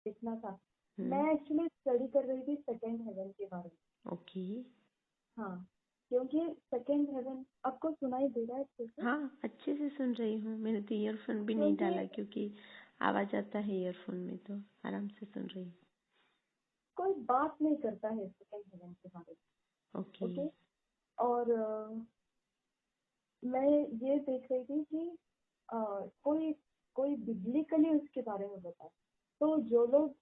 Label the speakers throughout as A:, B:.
A: देखना था। मैं एक्चुअली स्टडी कर रही थी सेकंड हेवन के बारे में।
B: ओके।
A: हाँ, क्योंकि सेकंड हेवन आपको सुनाई दे रहा है अच्छे से?
B: हाँ, अच्छे से सुन रही हूँ। मैंने तो ईयरफोन भी नहीं
A: क्योंकि
B: डाला क्योंकि आवाज आता है ईयरफोन में, तो आराम से सुन रही हूँ।
A: कोई बात नहीं करता है सेकंड हेवन के बारे में।
B: ओके।
A: ओके। और मैं ये देख रही थी कि कोई कोई बिब्लिकली उसके बारे में बताए। तो जो लोग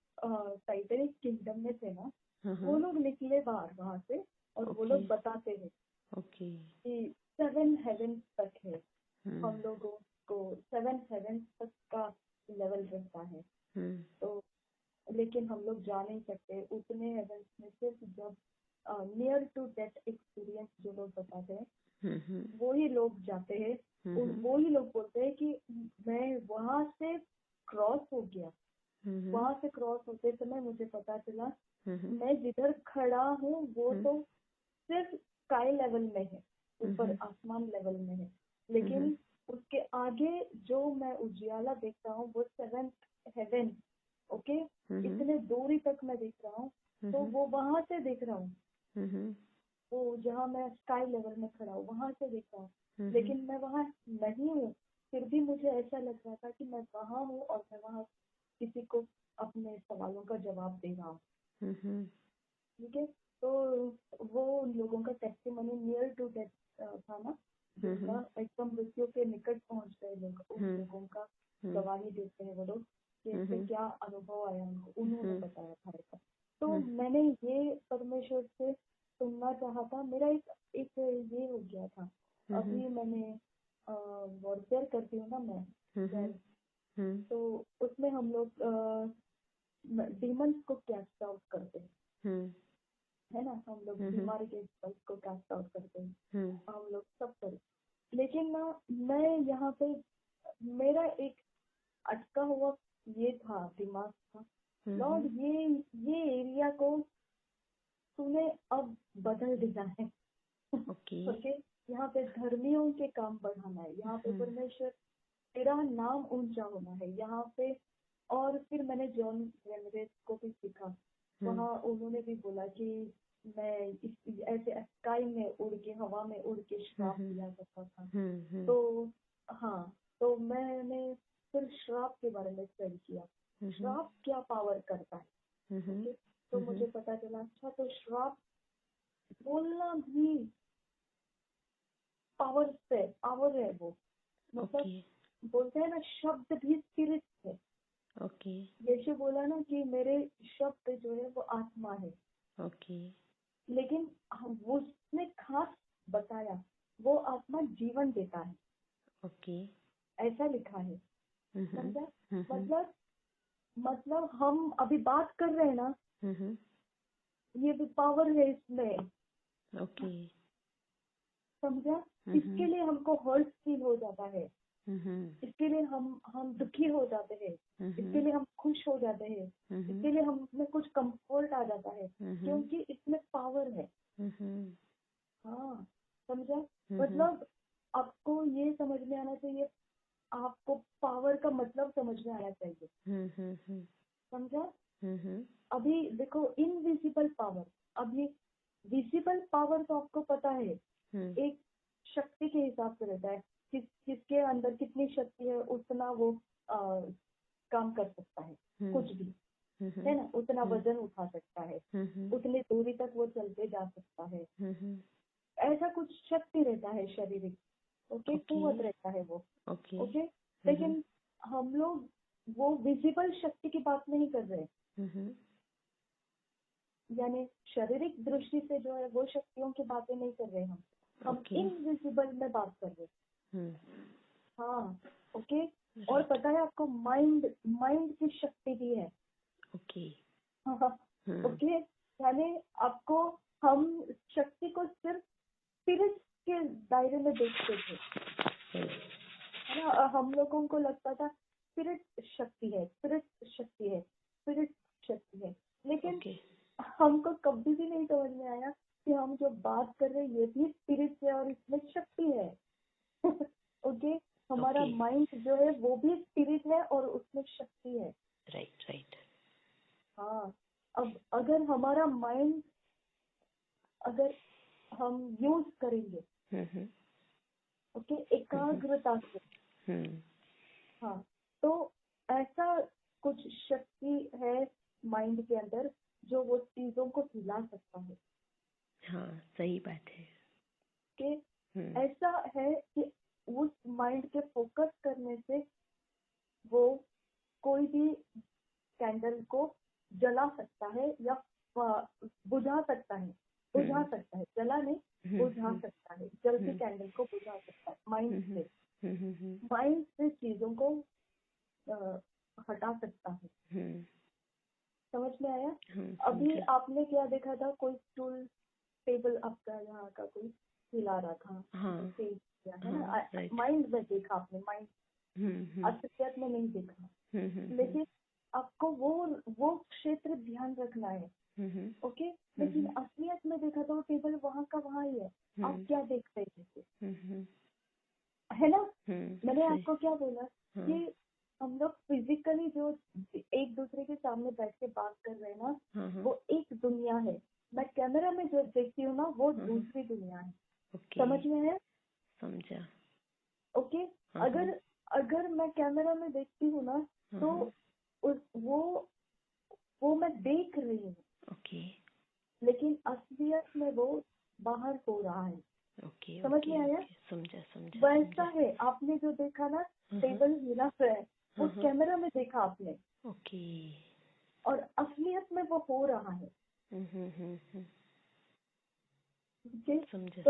A: टाइटैनिक किंगडम में थे ना, वो लोग निकले बाहर वहां से, और वो
B: ओके।
A: लोग बताते हैं
B: ओके।
A: कि 7 हेवन तक है। हम लोगों को 7 हेवन तक का लेवल रहता है। तो लेकिन हम लोग जा नहीं सकते उतने हेवन में। सिर्फ जब नियर टू डेथ एक्सपीरियंस जो लोग बताते हैं वो ही लोग जाते हैं। वो ही लोग बोलते हैं कि मैं वहां से क्रॉस हो गया। वहां से क्रॉस होते समय मुझे पता चला मैं जिधर खड़ा हूँ वो तो सिर्फ स्काई लेवल में है, ऊपर आसमान लेवल में है। लेकिन उसके आगे जो मैं उजियाला देख रहा हूँ वो 7th हेवन। ओके। इतने दूरी तक मैं देख रहा हूँ, तो वो वहां से देख रहा हूँ। वो जहाँ मैं स्काई लेवल में खड़ा हूँ वहां से देख रहा हूँ, लेकिन मैं वहां नहीं हूँ। फिर भी मुझे ऐसा लग रहा था कि मैं वहां हूँ और मैं वहां किसी को अपने सवालों का जवाब दे रहा हूँ। ठीक है। तो वो उन लोगों का टेस्टिमनी नियर टू डेथ था ना, जिनका एकदम मृत्यु के निकट पहुंच गए लोग, उन लोगों का गवाही देते हैं वो लोग कि इससे क्या अनुभव आया उनको, उन्होंने बताया था ऐसा। तो मैंने ये परमेश्वर से सुनना चाहा था। मेरा एक ये हो गया था। अभी मैंने वॉरफेयर करती हूँ ना मैं, तो उसमें हम लोग डीमंस को कैस्ट आउट करते हैं, है ना। हम लोग बीमारी के स्पेल्स को कैस्ट आउट करते हैं, हम लोग सब करते। लेकिन ना मैं यहाँ पे मेरा एक अटका हुआ ये था, दिमाग था, लॉर्ड ये एरिया को तूने अब बदल दिया है। ओके। यहाँ पे धर्मियों के काम बढ़ाना है, यहाँ पे परमेश्वर तेरा नाम ऊंचा होना है यहाँ पे। और फिर मैंने जॉन रेमरेस को भी सीखा। वहाँ उन्होंने भी बोला कि मैं ऐसे स्काई में उड़ के, हवा में उड़ के श्राप दिया करता था। तो हाँ, तो मैंने फिर श्राप के बारे में स्टडी किया, श्राप क्या पावर करता है। ओके। तो मुझे पता चला अच्छा, तो श्राप बोलना भी पावर है वो। मतलब बोलते हैं ना, शब्द भी स्पिरिट है।
B: ओके।
A: यीशु बोला ना कि मेरे शब्द जो है वो आत्मा है।
B: ओके।
A: लेकिन उसने खास बताया वो आत्मा जीवन देता है।
B: ओके।
A: ऐसा लिखा है, समझा। मतलब हम अभी बात कर रहे हैं ना, ये भी पावर है इसमें।
B: ओके।
A: समझा। इसके लिए हमको हर्ट फील हो जाता है, इसके लिए हम दुखी हो जाते हैं, इसके लिए हम खुश हो जाते हैं, इसके लिए हम में कुछ कंफर्ट आ जाता है, क्योंकि इसमें पावर है। हाँ, समझा। मतलब आपको ये समझ में आना चाहिए, आपको पावर का मतलब समझ में आना चाहिए। समझा। अभी देखो इनविजिबल पावर, अभी विजिबल पावर तो आपको पता है एक शक्ति के हिसाब से रहता है। किसके अंदर कितनी शक्ति है उतना वो काम कर सकता है, कुछ भी, है ना। उतना वजन उठा सकता है, उतनी दूरी तक वो चलते जा सकता है। ऐसा कुछ शक्ति रहता है शारीरिक। ओके। कुवत रहता है वो। ओके। लेकिन हम लोग वो विजिबल शक्ति की बात नहीं कर रहे, यानी शारीरिक दृष्टि से जो है वो शक्तियों की बातें नहीं कर रहे हम इनविजिबल में बात कर रहे। हाँ। ओके। और पता है आपको माइंड की शक्ति भी है।
B: ओके।
A: ओके। यानी आपको हम शक्ति को सिर्फ स्पिरिट के दायरे में देखते थे, है ना। हम लोगों को लगता था स्पिरिट शक्ति है, स्पिरिट शक्ति है, स्पिरिट शक्ति है। लेकिन हमको कभी भी नहीं समझ में आया कि हम जो बात कर रहे हैं ये भी स्पिरिट है और इसमें शक्ति है। ओके। हमारा माइंड जो है वो भी स्पिरिट है और उसमें शक्ति है।
B: राइट।
A: अब अगर हमारा माइंड अगर हम यूज करेंगे ओके एकाग्रता से, हाँ, तो ऐसा कुछ शक्ति है माइंड के अंदर जो वो चीजों को हिला सकता है।
B: हाँ, सही बात है
A: कि ऐसा है कि उस माइंड के फोकस करने से वो कोई भी कैंडल को जला सकता है या बुझा सकता है, जला नहीं बुझा सकता है, जलती कैंडल को बुझा सकता है माइंड से चीजों को हटा सकता है। समझ में आया? अभी आपने क्या देखा था, कोई स्टूल टेबल आपका यहाँ का कोई हिला रहा था, है ना? माइंड में देखा आपने, माइंड असलियत में नहीं देखा, लेकिन आपको वो क्षेत्र ध्यान रखना है, ओके? लेकिन असलियत में देखा तो वो टेबल वहाँ का वहाँ ही है, आप क्या देख रहे थे, है ना? मैंने आपको क्या बोला कि हम लोग फिजिकली जो एक दूसरे के सामने बैठ के बात कर रहे हैं ना, वो एक दुनिया है। मैं कैमरा में जो देखती हूँ ना, वो दूसरी दुनिया है। समझ में है?
B: समझा।
A: ओके, अगर मैं कैमरा में देखती हूँ ना, तो वो मैं देख रही हूँ,
B: ओके,
A: लेकिन असलियत में वो बाहर हो रहा है। समझ में आया?
B: समझा।
A: वैसा है, आपने जो देखा ना टेबल हिला है, उस कैमरा में देखा आपने,
B: ओके,
A: और असलियत में वो हो रहा है।
B: समझा।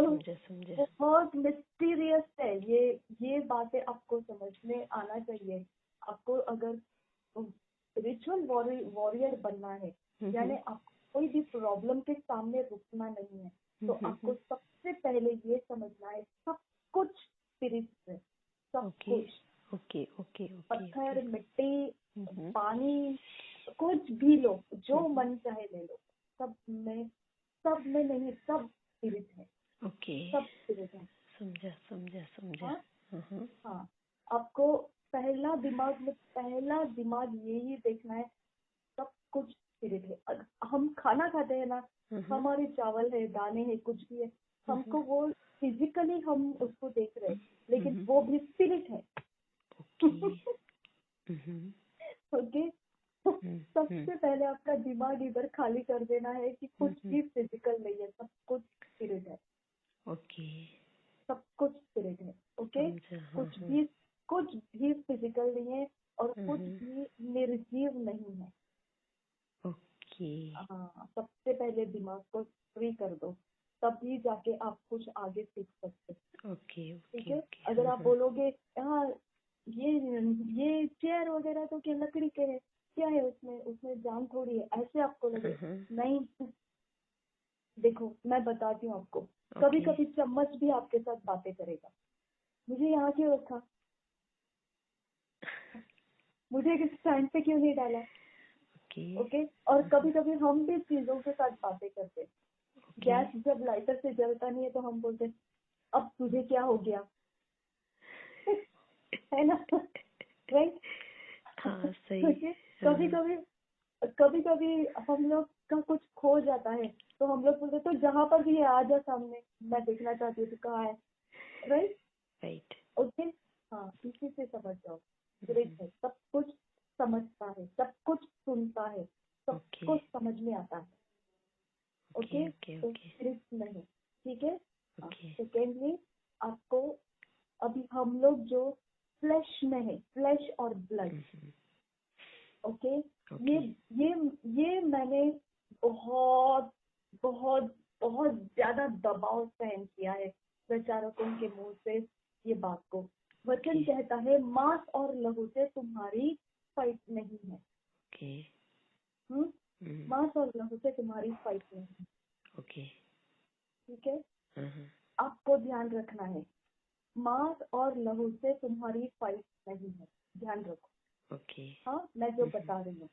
A: बहुत मिस्टीरियस है ये बातें, आपको समझ में आना चाहिए। आपको अगर स्पिरिचुअल वॉरियर बनना है, यानी आपको कोई भी प्रॉब्लम के सामने रुकना नहीं है, तो आपको सबसे पहले ये समझना है सब कुछ स्पिरिट है, सब कुछ।
B: ओके।
A: पत्थर, मिट्टी, पानी, कुछ भी लो, जो मन चाहे ले लो, सब में नहीं, सब स्पिरिट है। सब स्पिरिट है।
B: समझा।
A: हाँ, आपको पहला दिमाग यही देखना है, सब कुछ स्पिरिट है। हम खाना खाते हैं ना, हमारे चावल है, दाने है, कुछ भी है, हमको वो फिजिकली हम उसको देख रहे हैं, लेकिन वो भी स्पिरिट है। ओके, सबसे पहले आपका दिमाग इधर खाली कर देना है कि कुछ भी फिजिकल नहीं है, सब कुछ स्पिरिट है। सब कुछ स्पिरिट है। ओके, कुछ भी फिजिकल नहीं है और कुछ भी निर्जीव नहीं है। हाँ, सबसे पहले दिमाग को फ्री कर दो, तभी जाके आप कुछ आगे सीख सकते हैं। ठीक है? अगर आप बोलोगे हाँ ये चेयर वगैरह तो क्या लकड़ी के है, क्या है उसमें जान थोड़ी है, ऐसे आपको लगे। नहीं, देखो मैं बताती हूँ आपको, कभी कभी चम्मच भी आपके साथ बातें करेगा। मुझे यहाँ क्यों रखा, मुझे इस स्टैंड पे क्यों नहीं डाला। ओके, और कभी कभी हम भी चीजों के साथ बातें करते। गैस जब लाइटर से जलता नहीं है तो हम बोलते अब तुझे क्या हो गया, है ना? राइट?
B: हाँ, सही।
A: कभी कभी हम लोग का कुछ खो जाता है, तो हम लोग बोलते तो जहाँ पर भी है आ जा सामने, मैं देखना चाहती हूँ तो कहाँ है। राइट? ओके, हाँ, इसी से समझ जाओ, स्पिरिट है, सब कुछ समझता है, सब कुछ सुनता है, सब कुछ समझ में आता है। ओके, तो स्पिरिट नहीं। ठीक है? सेकेंडली, आपको अभी हम लोग जो फ्लैश में है, फ्लैश और ब्लड, ओके, ये मैंने बहुत बहुत बहुत ज्यादा दबाव सहन किया है प्रचारकों के मुंह से ये बात को। वचन कहता है मांस और लहू से तुम्हारी फाइट नहीं है। मांस और लहू से तुम्हारी फाइट नहीं है। ठीक है? आपको ध्यान रखना है, मांस और लहू से तुम्हारी फाइट नहीं है, ध्यान रखो। हाँ, मैं जो बता रही हूँ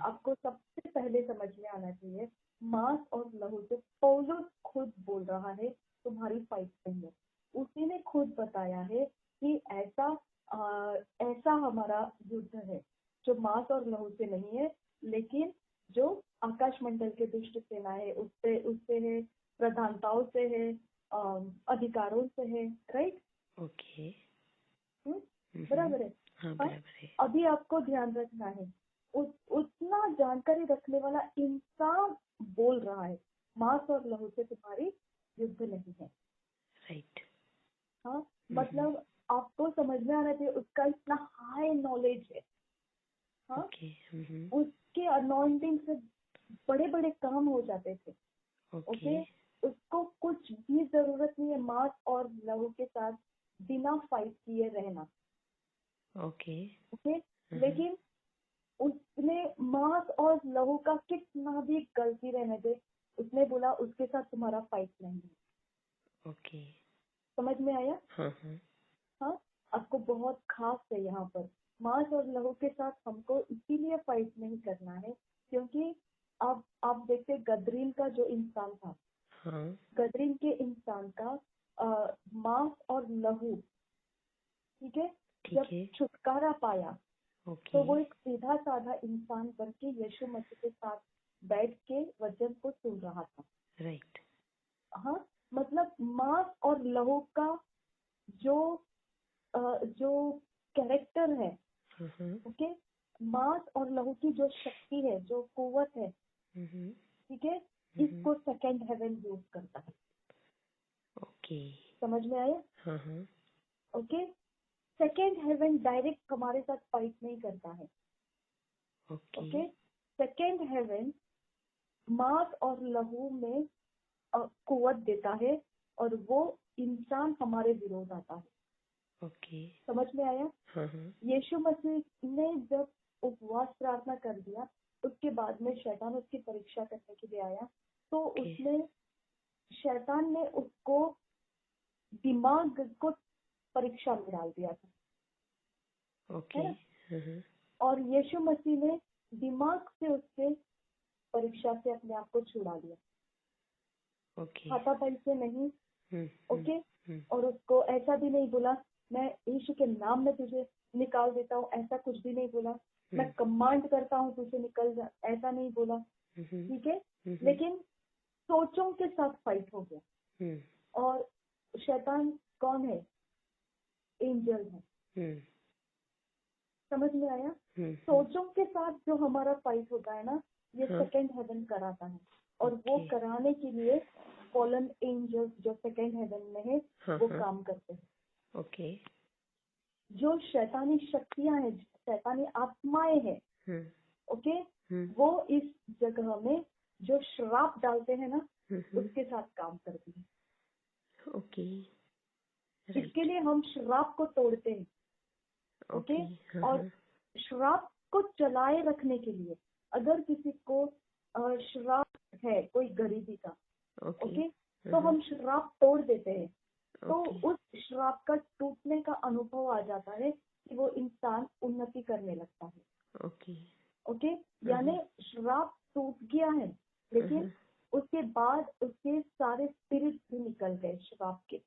A: आपको सबसे पहले समझ में आना चाहिए, मांस और लहू से पौलुस खुद बोल रहा है तुम्हारी फाइट नहीं है। उसी ने खुद बताया है कि ऐसा हमारा युद्ध है जो मांस और लहू से नहीं है, लेकिन जो आकाश मंडल के दुष्ट सेना है, उससे है, प्रधानताओं से है, अधिकारों से है, राइट?
B: ओके।
A: बराबर है।
B: हाँ,
A: हाँ,
B: बराबर है।
A: अभी आपको ध्यान रखना है, उतना जानकारी रखने वाला इंसान बोल रहा है, मांस और लहू से तुम्हारी युद्ध नहीं है।
B: राइट।
A: हाँ, मतलब आपको समझ में आना चाहिए, उसका इतना हाई नॉलेज है। हाँ,
B: ओके।
A: उसके अनॉइंटिंग से बड़े बड़े काम हो जाते थे। ओके, उसको कुछ भी जरूरत नहीं है मांस और लहू के साथ बिना फाइट किए रहना।
B: ओके।
A: ओके, लेकिन उसने मांस और लहू का कितना भी गलती रहने दे, उसने बोला उसके साथ तुम्हारा फाइट नहीं है।
B: ओके।
A: समझ में आया?
B: हाँ।
A: हाँ, आपको बहुत खास है यहाँ पर, मांस और लहू के साथ हमको इसीलिए फाइट नहीं करना है क्योंकि आप देखते गदरीन का जो इंसान था,
B: हाँ।
A: गदरीन के इंसान का मांस और लहू, ठीक है, जब छुटकारा पाया तो वो एक सीधा साधा इंसान बन के यीशु मसीह के साथ बैठ के वचन को सुन रहा था।
B: राइट।
A: हाँ, मतलब मांस और लहू का जो कैरेक्टर है, ओके, मांस और लहू की जो शक्ति है, जो कुव्वत है, ठीक है, इसको सेकंड हेवन यूज करता है।
B: ओके।
A: समझ में आया?
B: हाँ।
A: ओके, सेकंड हेवन डायरेक्ट हमारे साथ फाइट नहीं करता है। ओके, सेकंड हेवन मांस और लहू में कुव्वत देता है और वो इंसान हमारे विरोध आता है।
B: ओके।
A: समझ में आया?
B: हाँ।
A: यीशु मसीह ने जब उपवास प्रार्थना कर दिया, उसके बाद में शैतान उसकी परीक्षा करने के लिए आया, तो शैतान ने उसको दिमाग को परीक्षा में डाल दिया था।
B: ओके।
A: और यीशु मसीह ने दिमाग से उसके परीक्षा से अपने आप को छुड़ा लिया, हाथापाई से नहीं। ओके, और उसको ऐसा भी नहीं बोला मैं यीशु के नाम में तुझे निकाल देता हूँ, ऐसा कुछ भी नहीं बोला। मैं कमांड करता हूँ तुझे निकल जा, ऐसा नहीं बोला। ठीक है, लेकिन सोचों के साथ फाइट हो गया। और शैतान कौन है? एंजल है। समझ में आया? सोचों के साथ जो हमारा फाइट होता है ना, ये सेकंड हेवन कराता है, और वो कराने के लिए फॉलन एंजल्स जो सेकंड हेवन में है वो काम करते हैं।
B: ओके।
A: जो शैतानी शक्तियां हैं, शैतानी आत्माएं हैं, ओके, वो इस जगह में जो श्राप डालते हैं ना, उसके साथ काम करती है।
B: ओके।
A: इसके लिए हम श्राप को तोड़ते हैं। ओके, और श्राप को चलाए रखने के लिए अगर किसी को श्राप है कोई गरीबी का, ओके, तो हम श्राप तोड़ देते हैं, तो उस श्राप का टूटने का अनुभव आ जाता है कि वो इंसान उन्नति करने लगता है। ओके, यानी श्राप टूट गया है, लेकिन उसके बाद उसके सारे स्पिरिट भी निकल गए श्राप के।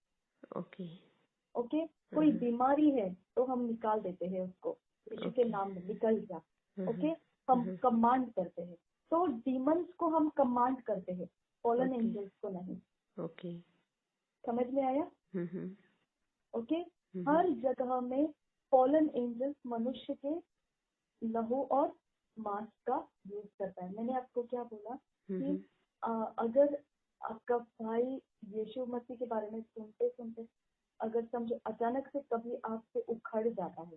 A: ओके, कोई बीमारी है तो हम निकाल देते हैं उसको, यीशु के नाम में निकल जा। ओके, हम कमांड करते हैं, तो डीमंस को हम कमांड करते हैं, फॉलन एंजल्स को नहीं। समझ में आया? ओके, हर जगह में फॉलन एंजल्स मनुष्य के लहू और मांस का यूज करता है। मैंने आपको क्या बोला कि अगर आपका भाई यीशु मसीह के बारे में सुनते सुनते अगर समझो अचानक से कभी आपसे उखड़ जाता है,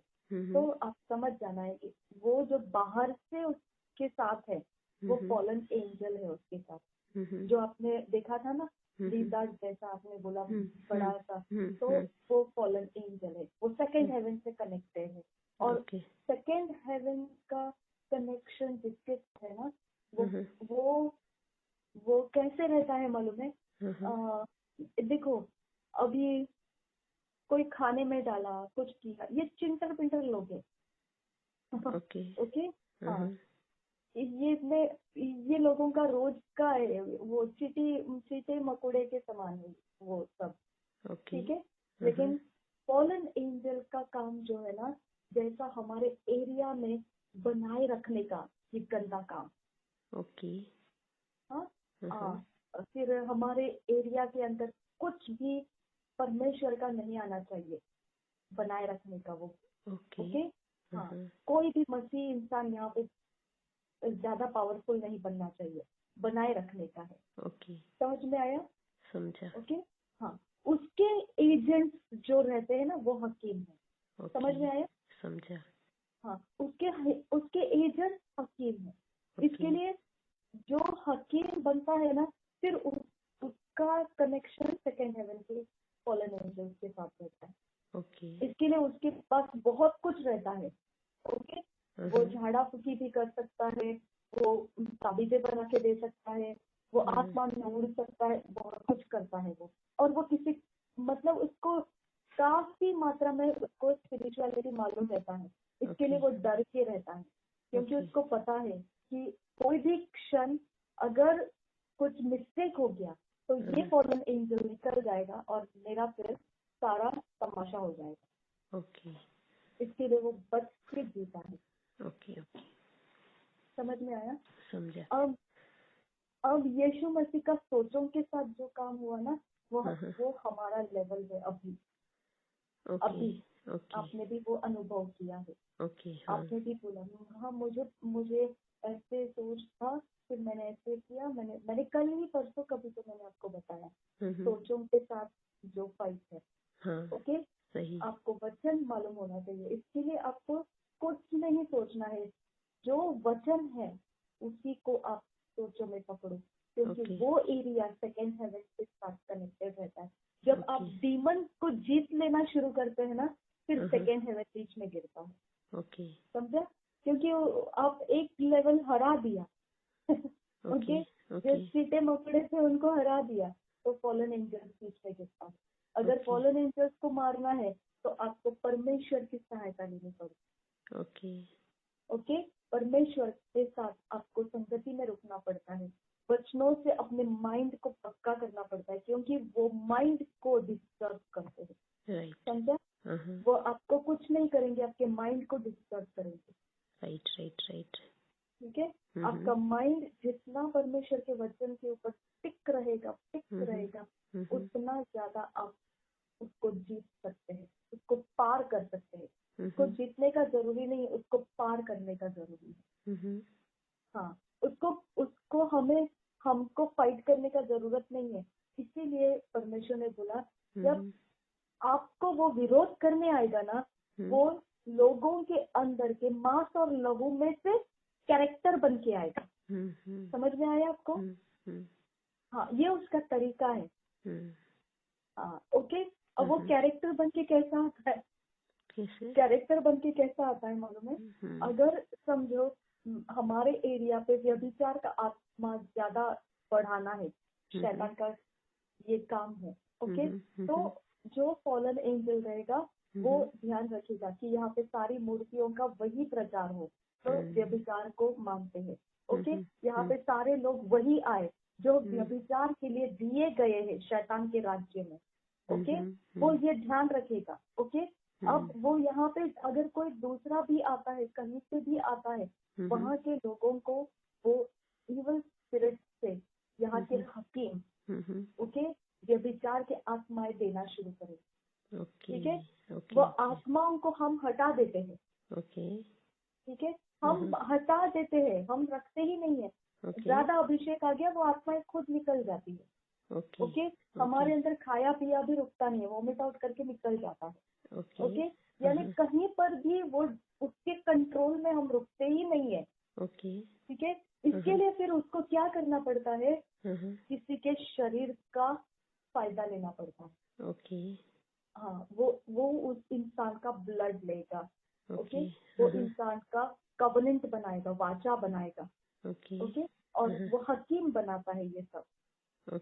A: तो आप समझ जाना है कि वो जो बाहर से उसके साथ है वो फॉलन एंजल है उसके साथ। जो आपने देखा था ना, लिजार्ड जैसा आपने बोला, बड़ा सा, तो वो फॉलन एंजल है, वो सेकंड हेवन से कनेक्टेड है। और सेकंड हेवन का कनेक्शन जिसके साथ है ना, वो कैसे रहता है मालूम है? देखो, अभी कोई खाने में डाला, कुछ किया, ये चिंटर पिंटर लोग हैं। ओके, हाँ, ये लोगों का रोज का है, वो चीटे मकोड़े के समान है वो सब। ठीक है, लेकिन फॉलन एंजल का काम जो है ना, जैसा हमारे एरिया में बनाए रखने का, ये गंदा काम। हाँ फिर हमारे एरिया के अंदर कुछ भी परमेश्वर का नहीं आना चाहिए, बनाए रखने का वो। ओके हाँ, कोई भी मसीह इंसान यहाँ पे ज्यादा पावरफुल नहीं बनना चाहिए, बनाए रखने का है।
B: ओके,
A: समझ में आया?
B: समझा।
A: ओके हाँ, उसके एजेंट्स जो रहते हैं ना वो हकीम है। समझ में आया?
B: समझा।
A: हाँ, उसके एजेंट हकीम है। इसके लिए जो हकीम बनता है ना, फिर उसका कनेक्शन सेकेंड हेवन के फॉलन एंजल्स के साथ रहता है। इसके लिए उसके पास बहुत कुछ रहता है। ओके, वो झाड़ा फूकी भी कर सकता है, वो ताबीजें बना के दे सकता है, वो आसमान में उड़ सकता है, बहुत कुछ करता है वो। और वो किसी मतलब उसको काफी मात्रा में उसको स्पिरिचुअलिटी मालूम रहता है। इसके लिए वो डर के रहता है, क्योंकि उसको पता है कि कोई भी क्षण अगर कुछ मिस्टेक हो गया तो ये फॉलन एंजल निकल जाएगा और मेरा फिर सारा तमाशा हो जाएगा। इसके लिए वो बच के जीता है। समझ में आया?
B: समझा।
A: अब यीशु मसीह का सोचों के साथ जो काम हुआ ना, वो हमारा लेवल है अभी। आपने भी वो अनुभव किया है। आपने भी बोला हाँ, मुझे ऐसे सोच था, फिर मैंने ऐसे किया। मैंने कल ही परसों कभी तो मैंने आपको बताया सोचों के साथ जो फाइट है। ओके, आपको वचन मालूम होना चाहिए। इसके लिए आपको कुछ नहीं सोचना है, जो वचन है उसी को आप सोचों में पकड़ो, क्योंकि वो एरिया सेकेंड हेवन के साथ कनेक्टेड रहता है। जब आप डीमन को जीत लेना शुरू करते हैं ना, फिर सेकेंड हेवन बीच में गिरता है। समझा? क्योंकि आप एक लेवल हरा दिया। ओके, जो चीटे मकड़े थे उनको हरा दिया, तो फॉलन एंजल्स बीच में गिरता है। अगर फॉलन एंजल्स को मारना है तो आपको परमेश्वर की सहायता लेनी पड़ेगी। ओके, परमेश्वर के साथ आपको संगति में रुकना पड़ता है। वचनों से अपने माइंड को पक्का करना पड़ता है, क्योंकि वो माइंड को डिस्टर्ब करते हैं। समझा? वो आपको कुछ नहीं करेंगे, आपके माइंड को डिस्टर्ब करेंगे।
B: राइट।
A: ठीक है, आपका माइंड जितना परमेश्वर के वचन के ऊपर टिक रहेगा, उतना ज्यादा आप उसको जीत सकते हैं, उसको पार कर सकते हैं। उसको जीतने का जरूरी नहीं, उसको पार करने का जरूरी है। हाँ, उसको हमको फाइट करने का जरूरत नहीं है। इसीलिए परमेश्वर ने बोला, जब आपको वो विरोध करने आएगा ना, वो लोगों के अंदर के मांस और लहू में से कैरेक्टर बन के आएगा। समझ में आया आपको? हाँ, ये उसका तरीका है। ओके, अब वो कैरेक्टर बन के कैसा आता है? कैरेक्टर बन के कैसा आता है मालूम है? अगर समझो हमारे एरिया पे व्यभिचार का आत्मा ज्यादा बढ़ाना है, शैतान का ये काम है। ओके, तो जो फॉलन एंजल रहेगा वो ध्यान रखेगा कि यहाँ पे सारी मूर्तियों का वही प्रचार हो, तो व्यभिचार को मानते हैं। ओके, यहाँ पे सारे लोग वही आए जो व्यभिचार के लिए दिए गए हैं शैतान के राज्य में। ओके, वो ये ध्यान रखेगा। ओके, अब वो यहाँ पे अगर कोई दूसरा भी आता है, कहीं से भी आता है, वहाँ के लोगों को वो इविल स्पिरिट से यहाँ के हकीम ओके व्यभिचार के आत्माएं देना शुरू करें। ठीक है, वो आत्माओं को हम हटा देते हैं। ठीक है, हम हटा देते हैं, हम रखते ही नहीं है। ज्यादा अभिषेक आ गया, वो आत्माएं खुद निकल जाती है। ओके, हमारे अंदर खाया पिया भी रुकता नहीं है, वॉमिट आउट करके निकल जाता है। ओके, यानी कहीं पर भी वो उसके कंट्रोल में हम रुकते ही नहीं है। ठीक है, इसके लिए फिर उसको क्या करना पड़ता है? किसी के शरीर का फायदा लेना पड़ता है। हाँ, वो उस इंसान का ब्लड लेगा। ओके, वो इंसान का कवनेंट बनाएगा, वाचा बनाएगा। ओके, और वो हकीम बनाता है ये सब।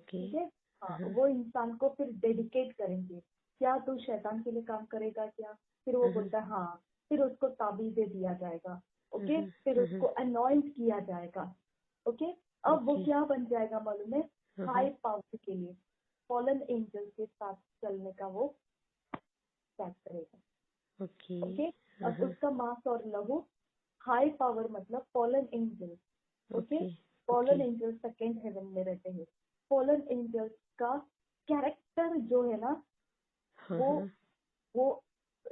A: ठीक है, हाँ, वो इंसान को फिर डेडिकेट करेंगे, क्या तू शैतान के लिए काम करेगा क्या? फिर वो बोलता है हाँ, फिर उसको ताबीज़े दिया जाएगा। ओके, फिर उसको अनॉइंट किया जाएगा। ओके, अब वो क्या बन जाएगा मालूम है? हाई पावर के लिए फॉलन एंजल के साथ चलने का वो स्टार्ट करेगा। ओके, अब उसका मांस और लहू हाई पावर मतलब fallen angel. Okay, fallen angels second heaven में रहते हैं। फॉलन एंजल्स का कैरेक्टर जो है ना, वो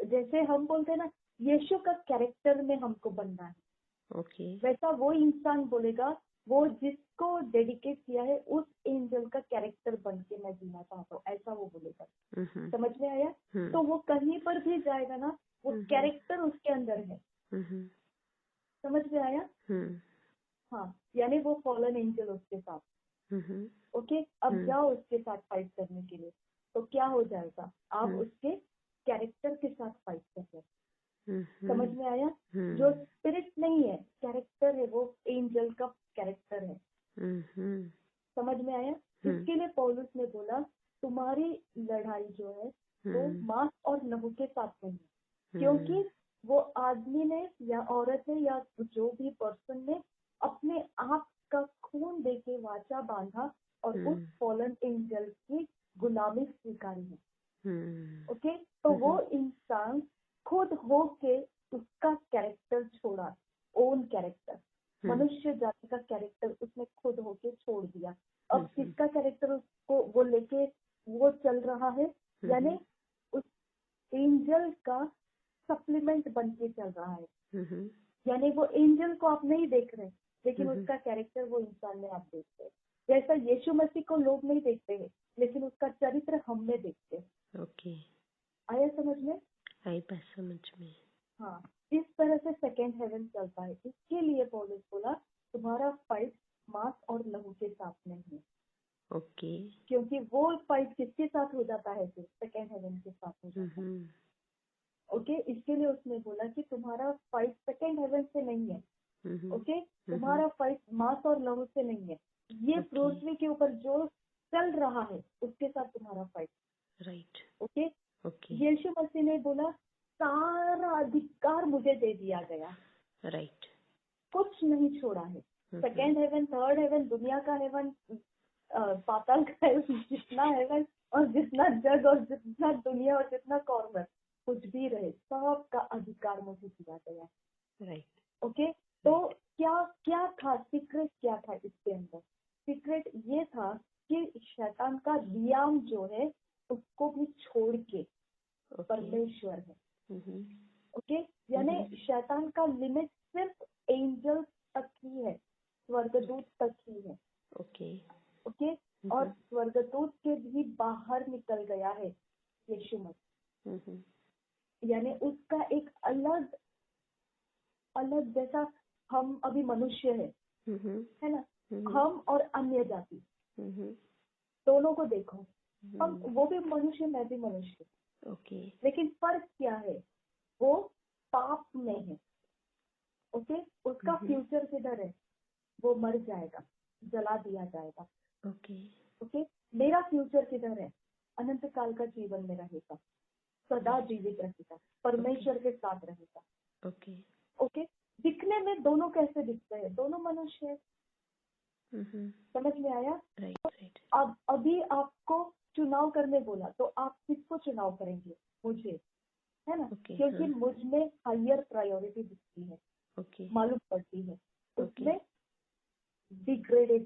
A: जैसे हम बोलते हैं ना, यीशु का कैरेक्टर में हमको बनना है। वैसा वो इंसान बोलेगा, वो जिसको डेडिकेट किया है उस एंजल का कैरेक्टर बन के मैं जीना चाहता हूँ, ऐसा वो बोलेगा। समझ में आया? तो वो कहीं पर भी जाएगा ना, वो कैरेक्टर उसके अंदर है। समझ में आया? हाँ, यानी वो फॉलन एंजल उसके साथ। ओके, अब जाओ उसके साथ फाइट करने के लिए, तो क्या हो जाएगा? आप उसके कैरेक्टर के साथ फाइट कर रहे हैं। समझ में आया? जो स्पिरिट नहीं है, कैरेक्टर है, वो एंजल का कैरेक्टर है। समझ में आया? इसके लिए पौलुस ने बोला, तुम्हारी लड़ाई जो है वो मांस और लहू के साथ नहीं है, क्योंकि वो आदमी ने या औरत ने या जो भी पर्सन ने अपने आप का खून देके वाचा बांधा और उस फॉलन एंजल की गुलामी स्वीकारी है। ओके, तो वो इंसान खुद हो के उसका कैरेक्टर छोड़ा, ओन कैरेक्टर, मनुष्य जाति का कैरेक्टर उसने खुद होके छोड़ दिया। अब किसका कैरेक्टर उसको वो लेके वो चल रहा है, यानी उस एंजल का सप्लीमेंट बन के चल रहा है। यानी वो एंजल को आप नहीं देख रहे, लेकिन उसका कैरेक्टर वो इंसान में आप देखते हैं। जैसा यीशु मसीह को लोग नहीं देखते हैं, लेकिन उसका चरित्र हम में देखते हैं।
B: ओके,
A: आया समझ में?
B: आई बात समझ में।
A: हाँ, इस तरह से सेकेंड हेवन चलता है। इसके लिए पौलुस बोला, तुम्हारा फाइट मांस और लहू के साथ नहीं है।
B: ओके,
A: क्योंकि वो फाइट किसके साथ हो जाता है? फिर सेकेंड हेवन के साथ हो जाता है। ओके, इसके लिए उसने बोला कि तुम्हारा फाइट सेकेंड हेवन से नहीं है। ओके, तुम्हारा फाइट मांस और लहू से नहीं है, ये पृथ्वी के ऊपर जो चल रहा है उसके साथ तुम्हारा फाइट।
B: राइट।
A: ओके, यीशु मसीह ने बोला, सारा अधिकार मुझे दे दिया गया।
B: राइट,
A: कुछ नहीं छोड़ा है। सेकेंड हेवन, थर्ड हेवन, दुनिया का हेवन, पाताल का हेवन, जितना हेवन और जितना जग और जितना दुनिया और जितना कॉर्नर कुछ भी रहे, सबका अधिकार मुझे दिया गया।
B: राइट।
A: ओके, तो क्या क्या था सीक्रेट? क्या था इसके अंदर? सीक्रेट ये था कि शैतान का रियाम जो है उसको भी छोड़ के परमेश्वर है। ओके, यानी शैतान का लिमिट सिर्फ एंजल तक ही है, स्वर्गदूत तक ही है। ओके, और स्वर्गदूत के भी बाहर निकल गया है यीशु मसीह। यानी उसका एक अलग अलग, जैसा हम अभी मनुष्य है ना, हम और अन्य जाति दोनों को देखो, हम वो भी मनुष्य, मैं भी मनुष्य।
B: ओके,
A: लेकिन फर्क क्या है? वो पाप में है। ओके, उसका फ्यूचर किधर है? वो मर जाएगा, जला दिया जाएगा। ओके, मेरा फ्यूचर किधर है? अनंत काल का जीवन में रहेगा, सदा जीवित रहेगा, परमेश्वर के साथ रहेगा। ओके, दिखने में दोनों कैसे दिखते हैं? दोनों मनुष्य है। समझ में आया? अब अभी आपको चुनाव करने बोला, तो आप किसको चुनाव करेंगे? मुझे, है ना? क्योंकि मुझ में हायर प्रायोरिटी दिखती है, मालूम पड़ती है, उसमें डिग्रेडेड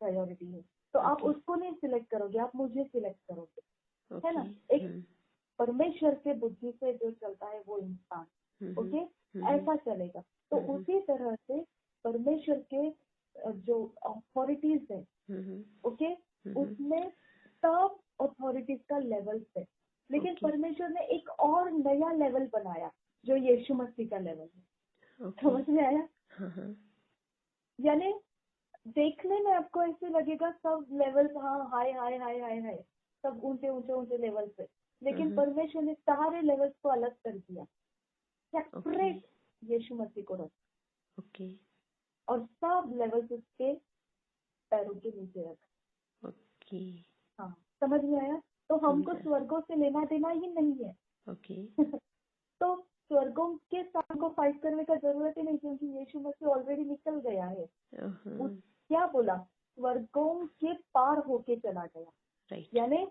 A: प्रायोरिटी है। तो आप उसको नहीं सिलेक्ट करोगे, आप मुझे सिलेक्ट करोगे, है ना? एक परमेश्वर के बुद्धि से जो चलता है वो इंसान, ओके, ऐसा चलेगा। तो उसी तरह से परमेश्वर के जो अथॉरिटीज है, ओके, उसमें सब अथॉरिटीज का लेवल है, लेकिन परमेश्वर ने एक और नया लेवल बनाया जो यीशु मसीह का लेवल है। समझ में आया? यानी देखने में आपको ऐसे लगेगा सब लेवल, हाँ, high high high high high, सब ऊंचे ऊंचे ऊंचे लेवल पे, लेकिन परमेश्वर ने सारे लेवल्स को अलग कर दिया, सेपरेट यीशु मसीह को रख, और सब लेवल्स उसके पैरों के नीचे रख। हाँ, समझ में आया? तो हमको स्वर्गों से लेना देना ही नहीं है। तो स्वर्गों के साथ को फाइट करने का जरूरत ही नहीं, क्योंकि यीशु मसीह ऑलरेडी निकल गया है। क्या बोला? स्वर्गों के पार होके चला गया। यानी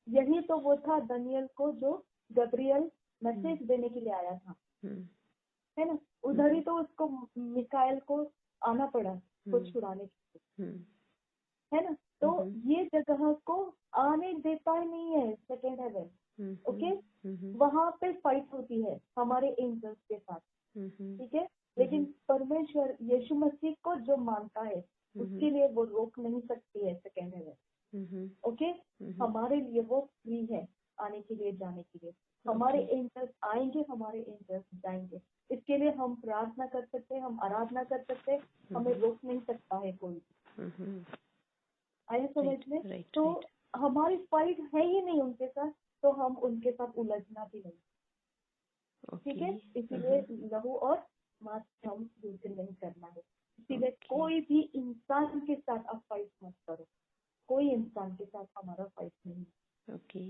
A: यही तो वो था दानियल को जो गब्रियल मैसेज देने के लिए आया था, है ना? उधर ही तो उसको मिकाएल को आना पड़ा को छुड़ाने, सकते, है ना। तो ये जगह को आने देता ही नहीं है सेकेंड हेवन। ओके, वहां पे फाइट होती है हमारे एंजल्स के साथ, ठीक है। लेकिन परमेश्वर यीशु मसीह को जो मानता है उसके लिए वो रोक नहीं सकती है सेकेंड हेवन। ओके, हमारे लिए वो फ्री है आने के लिए, जाने के लिए। हमारे एंजल्स आएंगे, हमारे एंजल्स जाएंगे। इसके लिए हम प्रार्थना कर सकते हैं, हम आराधना कर सकते हैं, हमें रोक नहीं सकता है कोई। आया समझ में? तो हमारी फाइट है ही नहीं उनके साथ, तो हम उनके साथ उलझना भी नहीं, ठीक है। इसीलिए लहू और मांस से हम युद्ध नहीं करना है। इसीलिए कोई भी इंसान के साथ आप फाइट मत करो, कोई इंसान के साथ हमारा फाइट नहीं।
B: ओके,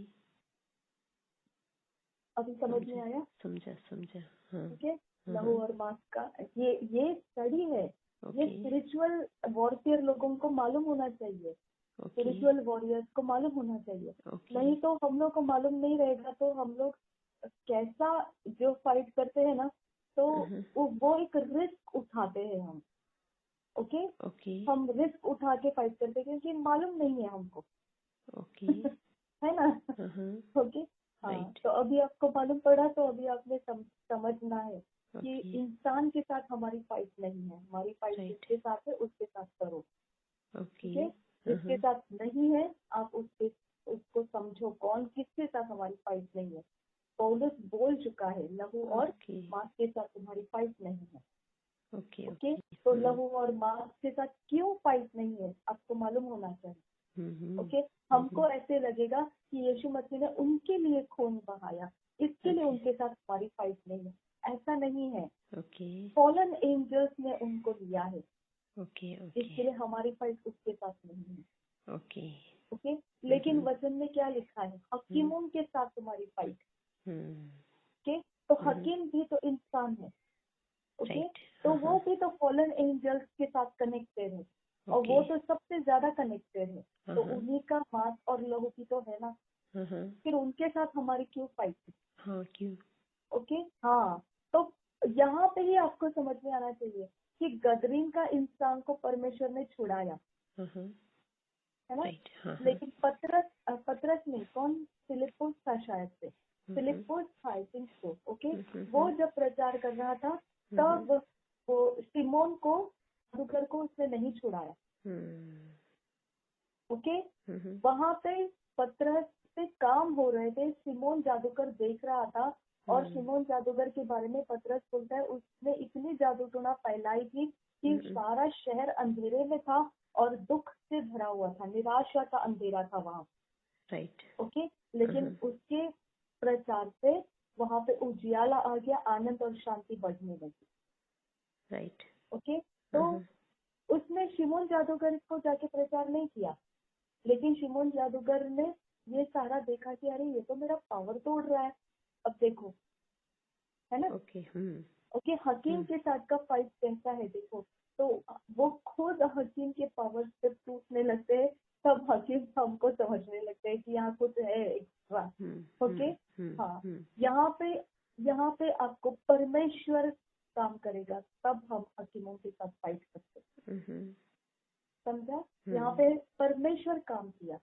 A: अभी समझ में आया?
B: समझा।
A: ठीक है, लहू और मांस का ये स्टडी है। ये स्पिरिचुअल वॉरफेयर लोगों को मालूम होना चाहिए, स्पिरिचुअल वॉरियर्स को मालूम होना चाहिए। नहीं तो हम लोग को मालूम नहीं रहेगा तो हम लोग कैसा जो फाइट करते हैं ना, तो वो एक रिस्क उठाते हैं हम। ओके, हम रिस्क उठा के फाइट करते हैं क्योंकि मालूम नहीं है हमको। है ना। ओके, हाँ। तो अभी आपको मालूम पड़ा, तो अभी आपने समझना है कि इंसान के साथ हमारी फाइट नहीं है। हमारी फाइट जिसके साथ है उसके साथ करो, ठीक है। जिसके साथ नहीं है आप उसको समझो कौन, किसके साथ हमारी फाइट नहीं है। पौलुस बोल चुका है, लहू और मांस के साथ तुम्हारी फाइट नहीं है। ओके, तो लहू और मांस के साथ क्यों फाइट नहीं है आपको मालूम होना चाहिए। ओके, हमको ऐसे लगेगा कि यीशु मसीह ने उनके लिए खून बहाया, इसके लिए उनके साथ हमारी फाइट नहीं है। ऐसा नहीं है। फॉलन एंजल्स ने उनको लिया है, इसके लिए हमारी फाइट उसके साथ नहीं है। ओके, लेकिन वचन में क्या लिखा है? हकीमों के साथ तुम्हारी फाइट। ओके, तो हकीम भी तो इंसान है। ओके, तो वो भी तो फॉलन एंजल्स के साथ कनेक्टेड है, और वो तो सबसे ज्यादा कनेक्टेड है। तो उन्हीं का मांस और लहू भी तो है ना, फिर उनके साथ हमारी क्यों फाइट है?
B: क्यों?
A: ओके, हाँ। तो यहाँ पे ही आपको समझ में आना चाहिए कि गदरीन का इंसान को परमेश्वर ने छुड़ाया, है ना। लेकिन पतरस नहीं, कौन? फिलिप्पुस था शायद से, फिलिप्पुस था आई थिंक सो। ओके, वो जब प्रचार कर रहा था तब वो सिमोन को, जादूगर को उसने नहीं छुड़ाया। ओके, वहां पे पतरस पे काम हो रहे थे, सिमोन जादूगर देख रहा था, और सिमोन जादूगर के बारे में पतरस बोलता है उसने इतनी जादू टोना फैलाई थी कि सारा शहर अंधेरे में था और दुख से भरा हुआ था, निराशा का अंधेरा था वहाँ। ओके, लेकिन उसके प्रचार से वहाँ पे उजियाला आ गया, आनंद और शांति बढ़ने लगी। ओके, तो उसने शिमोन जादूगर को जाके प्रचार नहीं किया, लेकिन शिमोन जादूगर ने ये सारा देखा कि अरे ये तो मेरा पावर तोड़ रहा है, अब देखो, है ना। ओके, हकीम के साथ का फाइट कैसा है देखो। तो वो खुद हकीम के पावर से टूटने लगते हैं, तब हकीम हमको समझने लगते हैं कि यहाँ कुछ है एक्स्ट्रा। ओके, हाँ। यहाँ पे आपको परमेश्वर काम करेगा, तब हम हकीमों के साथ फाइट करते हैं। समझा? यहाँ पे परमेश्वर काम किया,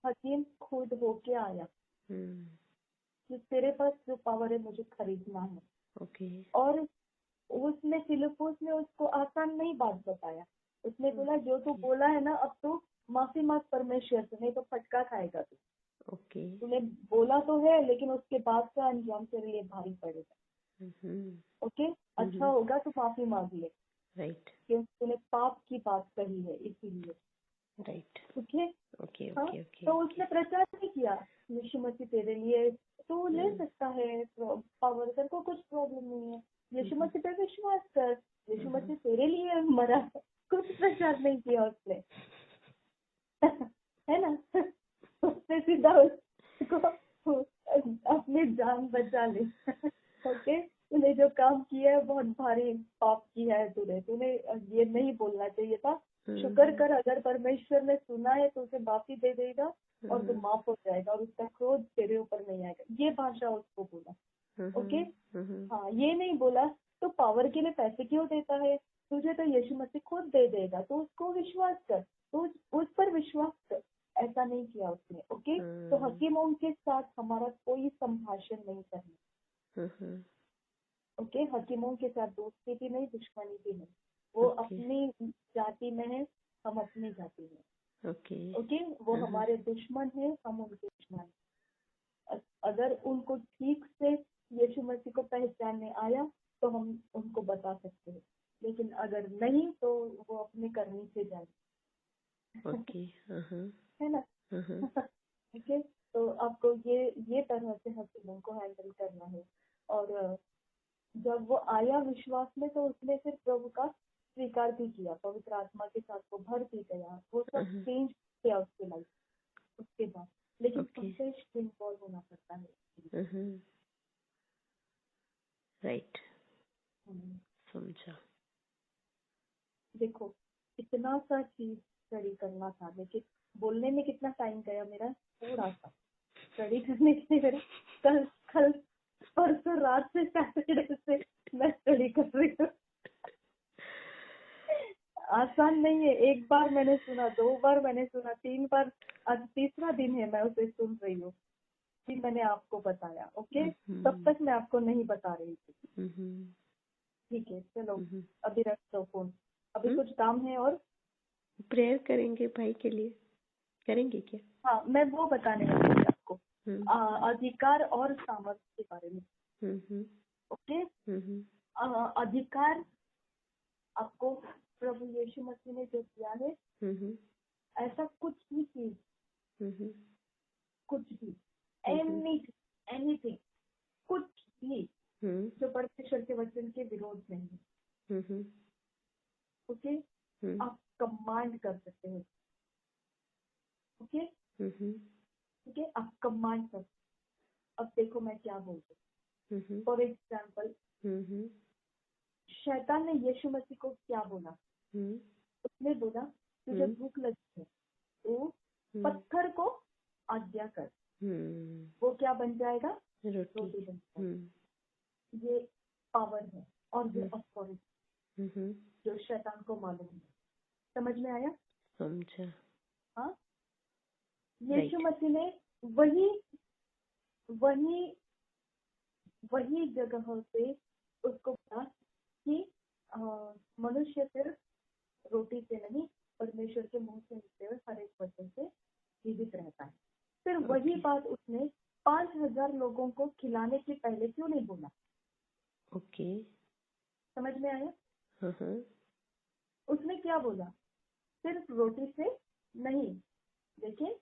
A: हकीम खुद होके आया कि तेरे पास जो पावर है मुझे खरीदना है। और उसने फिलिप्पुस ने उसको आसान नहीं बात बताया। उसने बोला जो तू बोला है ना, अब तू माफी मांग परमेश्वर से, नहीं तो फटका खाएगा तू। तूने बोला तो है, लेकिन उसके बाद का अंजाम तेरे लिए भारी पड़ेगा। ओके, अच्छा होगा तू माफी मांग ले, क्योंकि तूने पाप की बात कही है, इसीलिए। ओके, हाँ। तो उसने प्रचार नहीं किया, यीशु मसीह तेरे लिए तू ले सकता है पावर, तेरे को कुछ प्रॉब्लम नहीं है, यीशु मसीह पे विश्वास कर, यीशु मसीह तेरे लिए मरा है। कुछ प्रचार नहीं किया उसने। है ना। उसने सीधा उसको अपनी जान बचा ली। ओके, तूने जो काम किया है बहुत भारी पाप किया है, तूने ये नहीं बोलना चाहिए था। शुक्र कर, अगर परमेश्वर ने सुना है तो उसे माफी दे देगा और तू माफ हो जाएगा और उसका क्रोध तेरे ऊपर नहीं आएगा। ये भाषा उसको बोला। ओके, हाँ। ये नहीं बोला तो पावर के लिए पैसे क्यों देता है, तुझे तो यीशु मसीह खुद दे देगा, तो उसको विश्वास कर, तो उस पर विश्वास कर। ऐसा नहीं किया उसने। ओके, तो हकीमों के साथ हमारा कोई संभाषण नहीं करना। ओके, हकीमों के साथ दोस्ती भी नहीं, दुश्मनी भी नहीं। वो अपनी जाति में है, हम अपनी जाति में। ओके, वो हमारे दुश्मन है, हम उनके दुश्मन। अगर उनको ठीक से यीशु मसीह को पहचानने आया तो हम उनको बता सकते हैं, लेकिन अगर नहीं तो वो अपने करनी से जाए। है ना? ठीक है, तो आपको ये तरह से हकीमों को हैंडल करना है। और जब वो आया विश्वास में तो उसने फिर प्रभु का स्वीकार भी किया, पवित्र आत्मा के साथ वो भर भी गया, वो सब चेंज किया उसके लाइफ उसके बाद। लेकिन प्रोसेस इन्वॉल्व होना पड़ता है।
B: राइट, समझा।
A: देखो, इतना सा चीज स्टडी करना था, लेकिन बोलने में कितना टाइम गया मेरा, थोड़ा सा स्टडी करने के लिए मेरा कल परसों रात से सैटरडे से मैं स्टडी कर रही हूँ। आसान नहीं है। एक बार मैंने सुना, 2 बार मैंने सुना, 3 बार, आज तीसरा दिन है मैं उसे सुन रही हूँ कि मैंने आपको बताया। ओके, तब तक मैं आपको नहीं बता रही थी। ठीक है, चलो अभी रख दो फोन, अभी कुछ काम है। और
B: प्रेयर करेंगे भाई के लिए, करेंगे क्या? हाँ,
A: मैं वो बताने वाली थी आपको, अधिकार और सामर्थ्य के बारे में। ओके, अधिकार आपको प्रभु यीशु मसीह ने जो दिया है, ऐसा कुछ भी चीज, कुछ भी, एनीथिंग, कुछ भी जो परमेश्वर के वचन के विरोध में है, ओके, आप कमांड कर सकते हो। ओके, ठीक है, आप कमांड कर। अब देखो मैं क्या बोल रही हूँ। फॉर एग्जाम्पल, शैतान ने यीशु मसीह को क्या बोला? उसने बोला तुझे भूख लगी है तो पत्थर को आज्ञा कर, वो क्या बन जाएगा? रोटी बन जाएगा। ये पावर है और ये अथॉरिटी जो शैतान को मालूम है। समझ में आया?
B: समझा।
A: हाँ, यीशु मसीह ने वही जगह पे उसको कहा कि मनुष्य सिर्फ रोटी से नहीं, परमेश्वर के मुंह से निकले हुए हर एक वचन से जीवित रहता है। फिर वही बात उसने 5,000 लोगों को खिलाने के पहले क्यों नहीं बोला?
B: ओके,
A: समझ में आया? उसने क्या बोला? सिर्फ रोटी से नहीं, लेकिन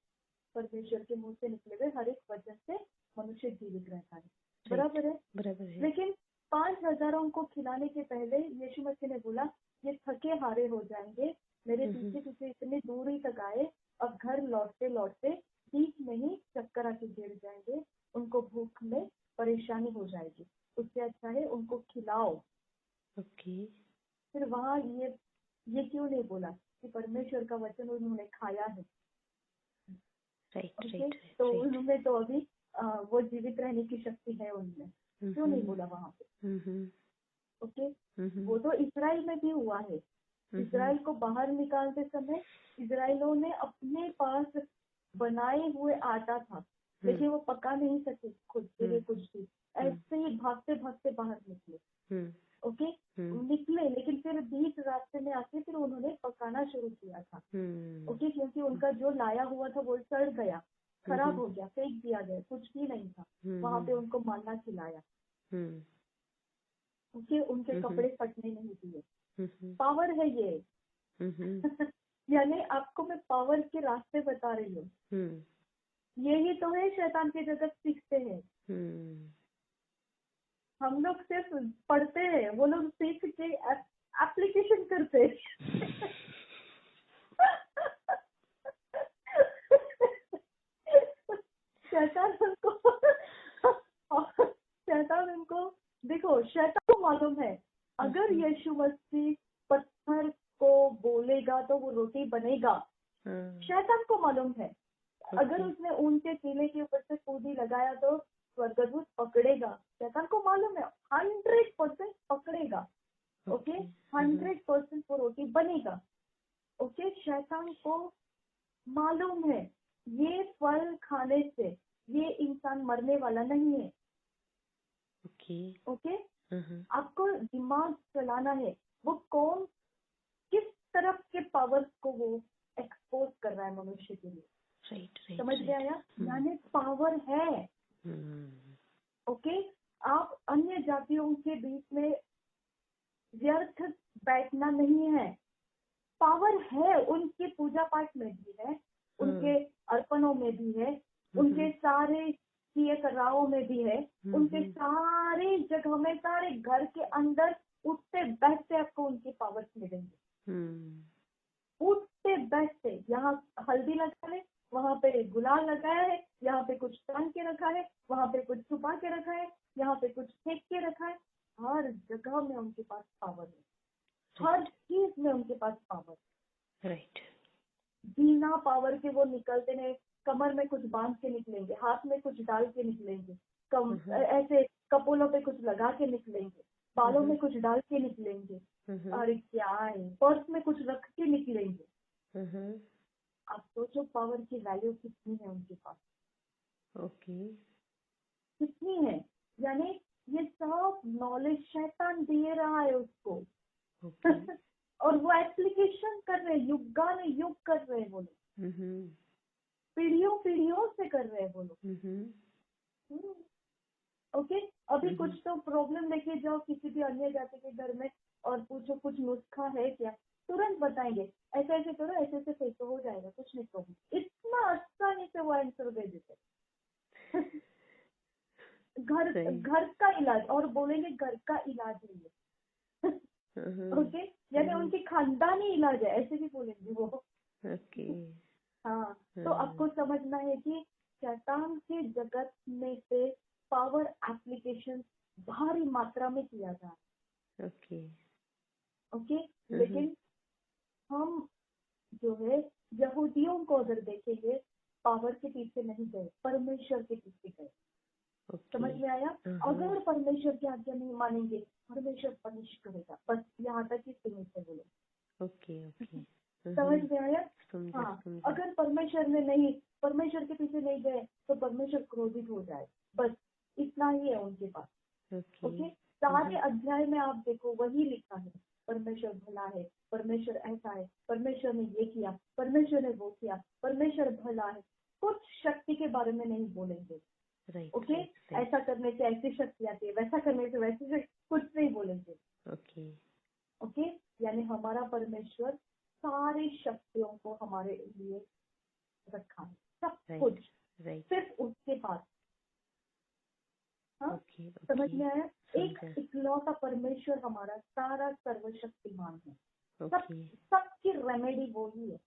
A: परमेश्वर के मुंह से निकले हुए हर एक वचन से मनुष्य जीवित रहता है। बराबर है? बराबर है। लेकिन 5,000 को खिलाने के पहले यीशु मसीह ने बोला ये थके हारे हो जाएंगे, मेरे पीछे पीछे इतनी दूरी तक आए, अब घर लौटते लौटते बीच में ही चक्कर आके गिर जाएंगे, उनको भूख में परेशानी हो जाएगी, उससे अच्छा है उनको खिलाओ। ओके, फिर वहाँ ये क्यों नहीं बोला कि परमेश्वर का वचन उन्होंने खाया है? राइट, तो उनमें तो अभी वो जीवित रहने की शक्ति है उनमें, क्यों नहीं बोला वहाँ पे? ओके, वो तो इजराइल में भी हुआ है। इजराइल को बाहर निकालते समय इजराइलों ने अपने पास बनाए हुए आटा था, लेकिन वो पका नहीं सके खुद के लिए कुछ भी, ऐसे ही भागते भागते बाहर निकले। ओके, निकले, लेकिन फिर बीच रास्ते में आके फिर उन्होंने पकाना शुरू किया था। ओके, क्योंकि उनका जो लाया हुआ था वो सड़ गया, खराब हो गया, फेंक दिया गया, कुछ भी नहीं था। वहाँ पे उनको मानना खिलाया। ओके, उनके कपड़े फटने नहीं दिए। पावर है ये। यानी आपको मैं पावर के रास्ते बता रही हूँ। यही तो है शैतान के जगत सीखते हैं। हम लोग सिर्फ पढ़ते हैं, वो लोग सीख के एप्लीकेशन करते हैं। शैतान उनको देखो, शैतान को मालूम है अगर यीशु मसीह पत्थर को बोलेगा तो वो रोटी बनेगा। शैतान को मालूम है अगर उसने ऊन के टीले के ऊपर से कूदी लगाया तो स्वर्गदूत पकड़ेगा। शैतान को मालूम है 100% पकड़ेगा। ओके 100% वो रोटी बनेगा। ओके शैतान को मालूम है ये फल खाने से ये इंसान मरने वाला नहीं है। ओके आपको दिमाग चलाना है वो कौन किस तरफ के पावर्स को वो एक्सपोज कर रहा है मनुष्य के लिए।
B: राइट
A: समझ में आया? यानी पावर है। ओके आप अन्य जातियों के बीच में व्यर्थ बैठना नहीं है। पावर है उनके पूजा पाठ में भी है, उनके अर्पणों में भी है, उनके सारे किए कराओं में भी है, उनके सारे जगह में सारे घर के अंदर उठते बैठते आपको उनकी पावर्स मिलेंगे। उठते बैठते यहाँ हल्दी लगा है, वहाँ पे गुलाल लगाया है, यहाँ पे कुछ टांग के रखा है, वहाँ पे कुछ छुपा के रखा है, यहाँ पे कुछ फेंक के रखा है। हर जगह में उनके पास पावर है, हर चीज में उनके पास पावर।
B: राइट
A: बिना पावर के वो निकलते नहीं। कमर में कुछ बांध के निकलेंगे, हाथ में कुछ डाल के निकलेंगे, ऐसे कपोलों पे कुछ लगा के निकलेंगे, बालों में कुछ डाल के निकलेंगे। अरे क्या है, पर्स में कुछ रख के निकलेंगे। आप सोचो पावर की वैल्यू कितनी है उनके पास।
B: ओके
A: कितनी है, यानी ये सब नॉलेज शैतान दे रहा है उसको। और वो एप्लीकेशन कर रहे हैं, युग कर रहे हैं वो लोग, पीढ़ियों पीढ़ियों से कर रहे हैं वो लोग। ओके अभी कुछ तो प्रॉब्लम लेके जाओ किसी भी अन्य जाति के घर में और पूछो कुछ नुस्खा है क्या, तुरंत बताएंगे ऐसे ऐसे करो, ऐसे ऐसे फेंको, हो जाएगा, कुछ नहीं प्रॉब्लम। इतना आसानी से वो आंसर दे देते। घर का इलाज, और बोलेंगे घर का इलाज है ये। ओके यानी उनकी खानदानी इलाज है, ऐसे भी बोलेंगे वो।
B: ओके
A: हाँ तो आपको समझना है कि शैतान के जगत में से पावर एप्लीकेशन भारी मात्रा में किया जा रहा है। ओके लेकिन हम जो है यहूदियों को अगर देखेंगे पावर के पीछे नहीं गए, परमेश्वर के पीछे गए। समझ में आया? अगर परमेश्वर की आज्ञा नहीं मानेंगे परमेश्वर पनिश करेगा। बस यहाँ तक ही सीमित है वो लोग।
B: ओके
A: समझ में आया? हाँ अगर परमेश्वर के पीछे नहीं गए तो परमेश्वर क्रोधित हो जाए। बस इतना ही है उनके पास। ओके सारे अध्याय में आप देखो वही लिखा है, परमेश्वर भला है, परमेश्वर ऐसा है, परमेश्वर ने ये किया, परमेश्वर ने वो किया, परमेश्वर भला है। कुछ शक्ति के बारे में नहीं बोलेंगे। ओके ऐसा करने से ऐसी शक्ति आती है, वैसा करने से वैसी शक्ति, कुछ नहीं बोलेंगे। ओके यानी हमारा परमेश्वर सारी शक्तियों को हमारे लिए रखा है, सब कुछ सिर्फ उसके पास। हाँ समझ में आया? एक इकलौता परमेश्वर हमारा सारा सर्वशक्तिमान है। सबकी रेमेडी वो ही है।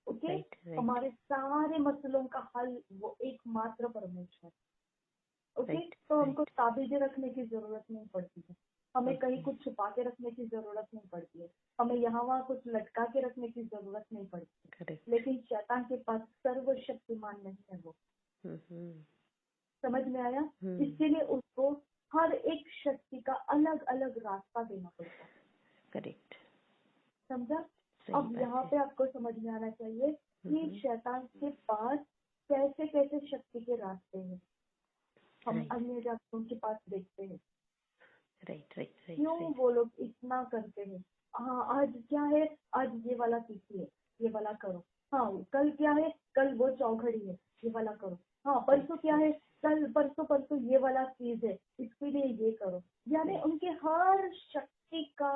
A: ओके हमारे सारे मसलों का हल वो एकमात्र परमेश्वर। ओके तो हमको ताबीजें रखने की जरूरत नहीं पड़ती है, हमें कहीं कुछ छुपा के रखने की जरूरत नहीं पड़ती है, हमें यहाँ वहाँ कुछ लटका के रखने की जरूरत नहीं पड़ती है। लेकिन शैतान के पास सर्वशक्तिमान नहीं है वो। समझ में आया? इसके लिए उसको हर एक शक्ति का अलग अलग रास्ता देना पड़ता है।
B: करेक्ट
A: समझा? अब यहाँ पे आपको समझ में आना चाहिए कि शैतान के पास कैसे कैसे शक्ति के रास्ते हैं। हम अन्य जातियों के पास देखते हैं क्यों वो लोग इतना करते हैं। हाँ आज क्या है, आज ये वाला सीखिए, ये वाला करो। हाँ कल क्या है, कल वो चौघड़ी है, ये वाला करो। हाँ परसों क्या है, कल परसों ये वाला चीज है, इसके लिए ये करो। यानी उनके हर शक्ति का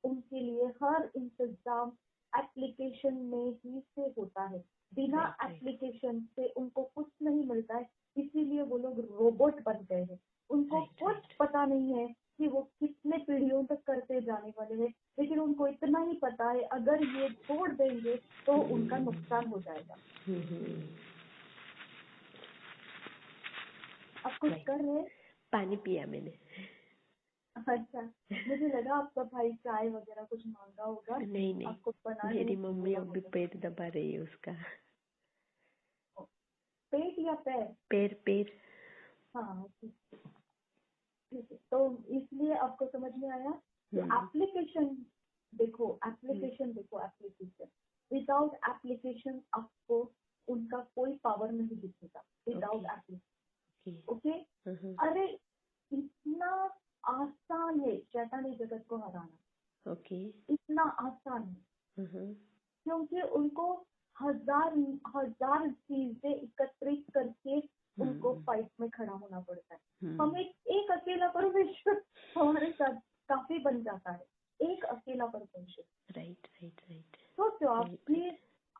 A: उनके लिए हर इंतजाम एप्लीकेशन में ही से होता है। बिना एप्लीकेशन से उनको कुछ नहीं मिलता है। इसीलिए वो लोग रोबोट बन गए हैं। उनको कुछ पता नहीं है कि वो कितने पीढ़ियों तक करते जाने वाले हैं, लेकिन उनको इतना ही पता है अगर ये छोड़ देंगे तो उनका नुकसान हो जाएगा। आप कुछ कर रहे हैं?
B: पानी पिया मैंने।
A: अच्छा मुझे लगा आपका भाई चाय वगैरह कुछ मांगा होगा।
B: नहीं
A: आपको
B: मेरी मम्मी अभी पेट दबा रही है उसका।
A: पेट या पैर?
B: पैर।
A: हाँ ठीक है तो इसलिए आपको समझ में आया एप्लीकेशन देखो, एप्लीकेशन विदाउट एप्लीकेशन आपको उनका कोई पावर नहीं दिखेगा विदाउट एप्लीकेशन। ओके, अरे इतना आसान है शैतानी जगत को हराना।
B: ओके,
A: इतना आसान है क्योंकि उनको हजार चीजें एकत्रित करके उनको फाइट में खड़ा होना पड़ता है। हम एक अकेला परमेश्वर हमारे साथ काफी बन जाता है, एक अकेला परमेश्वर।
B: राइट।
A: सोचो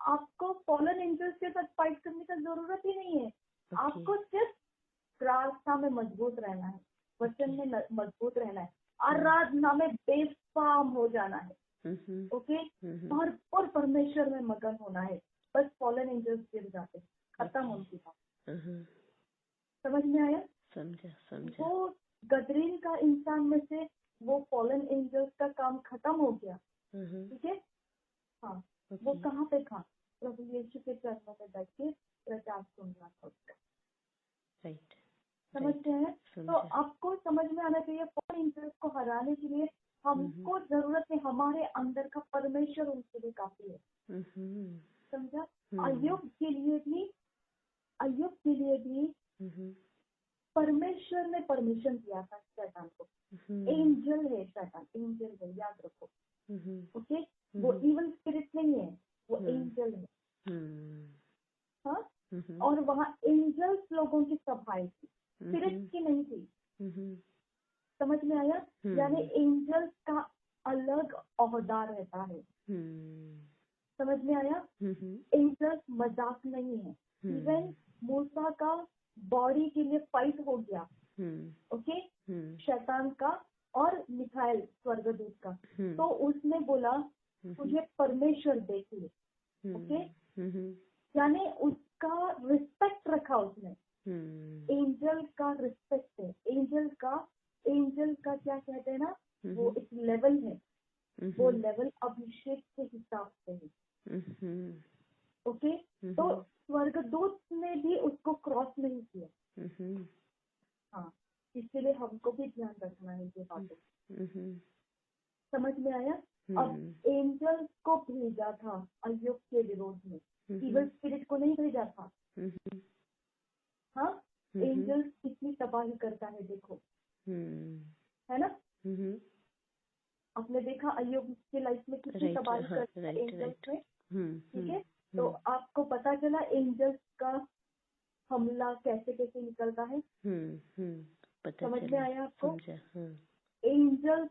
A: आपको फॉलन एंजल्स के साथ फाइट करने का जरूरत ही नहीं है। आपको सिर्फ प्रार्थना में मजबूत रहना है, वचन में मजबूत रहना है, आराधना में बेफाम हो जाना है। ओके, और परमेश्वर में मगन होना है। बस फॉलन एंजल्स गिर जाते, खत्म उनकी बात। समझ में आया?
B: समझा।
A: वो गदरीन का इंसान में से वो फॉलन एंजल्स का काम खत्म हो गया। ठीक है, हाँ। वो कहाँ पे था? प्रभु यीशु के चरणों में बैठ के प्रचार सुन रहा था उसका।
B: राइट,
A: समझते हैं? तो आपको समझ में आना चाहिए फॉलन एंजल्स को हराने के लिए हमको जरूरत है, हमारे अंदर का परमेश्वर उनके लिए काफी है। समझा? अय्यूब के लिए भी परमेश्वर ने परमिशन दिया था शैतान को। एंजल है शैतान, एंजल है, याद रखो। ओके, वो इवल स्पिरिट नहीं है, वो एंजल है। हाँ, और वहाँ एंजल्स लोगों की सफाई थी, स्पिरिट की नहीं थी। समझ में आया? यानी एंजल्स का अलग ओहदा रहता है। समझ में आया? एंजल्स मजाक नहीं है। इवन मूसा का बॉडी के लिए फाइट हो गया। ओके, शैतान का और मिखाइल स्वर्गदूत का। तो उसने बोला तुझे परमेश्वर देख ले। ओके, यानी उसका रिस्पेक्ट रखा उसने। एंजल का रिस्पेक्ट है, एंजल का क्या कहते हैं ना, वो एक लेवल है, वो लेवल अभिषेक के हिसाब से है। ओके, तो स्वर्गदूत ने भी उसको क्रॉस नहीं किया। हाँ, इसलिए हमको भी ध्यान रखना है ये बातों। समझ में आया? अब एंजल को भेजा था अय्यूब के विरोध में, इवल स्पिरिट को नहीं भेजा था। हाँ, एंजल कितनी तबाही करता है देखो, है ना? आपने देखा अय्यूब की लाइफ में कितनी तबाही करता है एंजल्स में। ठीक है, तो आपको पता चला एंजल्स का हमला कैसे कैसे निकलता है। समझ में आया आपको? एंजल्स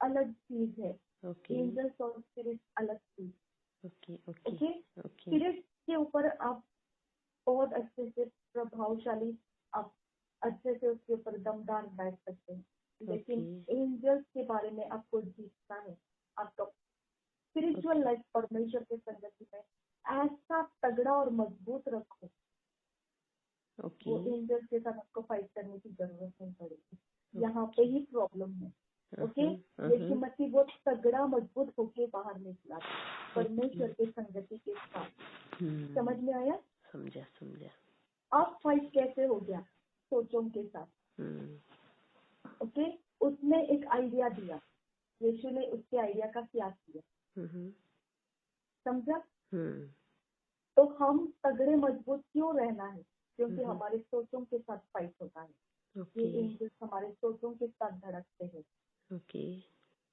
A: अलग चीज है, एंजल्स और स्पिरिट अलग चीज। ओके, स्पिरिट के ऊपर आप बहुत अच्छे से प्रभावशाली, आप अच्छे से उसके ऊपर दमदार बैठ सकते हैं, लेकिन एंजल्स के बारे में आपको जीतना है। आपका स्पिरिचुअल लाइफ परमेश्वर के संगति में ऐसा तगड़ा और मजबूत रखो, वो एंजल्स के साथ आपको फाइट करने की जरूरत नहीं पड़ेगी। यहाँ पे ही प्रॉब्लम है। ओके, यीशु मसीह वो तगड़ा मजबूत होके बाहर निकला परमेश्वर के संगति के साथ। समझ में आया?
B: समझा।
A: अब फाइट कैसे हो गया? सोचों के साथ। ओके, उसने एक आइडिया दिया, यीशु ने उसके आइडिया का क्या किया। समझा? तो हम तगड़े मजबूत क्यों रहना है? क्योंकि हमारे सोचों के साथ फाइट होता है। ये एंजल्स हमारे सोचों के साथ धड़कते हैं।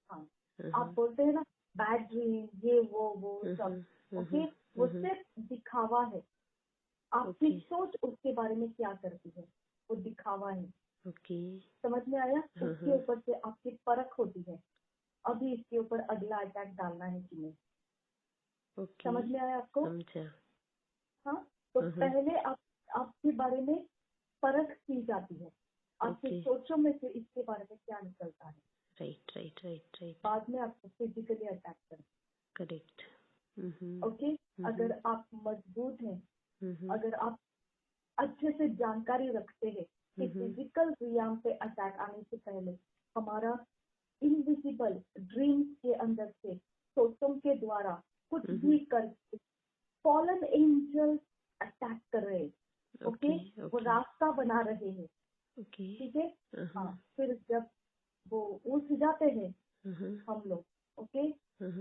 A: हाँ, आप बोलते हैं ना बैड ड्रीम, ये वो सब। ओके, वो सिर्फ दिखावा है। आपकी सोच उसके बारे में क्या करती है, वो दिखावा है। समझ में आया? इसके ऊपर से आपकी परख होती है, अभी इसके ऊपर अगला अटैक डालना है कि नहीं। समझ में आया आपको? हाँ, तो पहले आपके बारे में परख की जाती है, आपकी सोचों में से इसके बारे में क्या निकलता है। राइट। बाद में आपको फिजिकली अटैक करें।
B: करेक्ट।
A: ओके, अगर आप मजबूत हैं, अगर आप अच्छे से जानकारी रखते हैं कि फिजिकल रियाम पे अटैक आने से पहले हमारा इनविजिबल ड्रीम्स के अंदर से सोचों के द्वारा कुछ भी कर फॉलन एंजल्स अटैक कर रहे हैं। ओके, वो रास्ता बना रहे हैं। ठीक है, हाँ। फिर जब वो उठ जाते हैं हम लोग। ओके,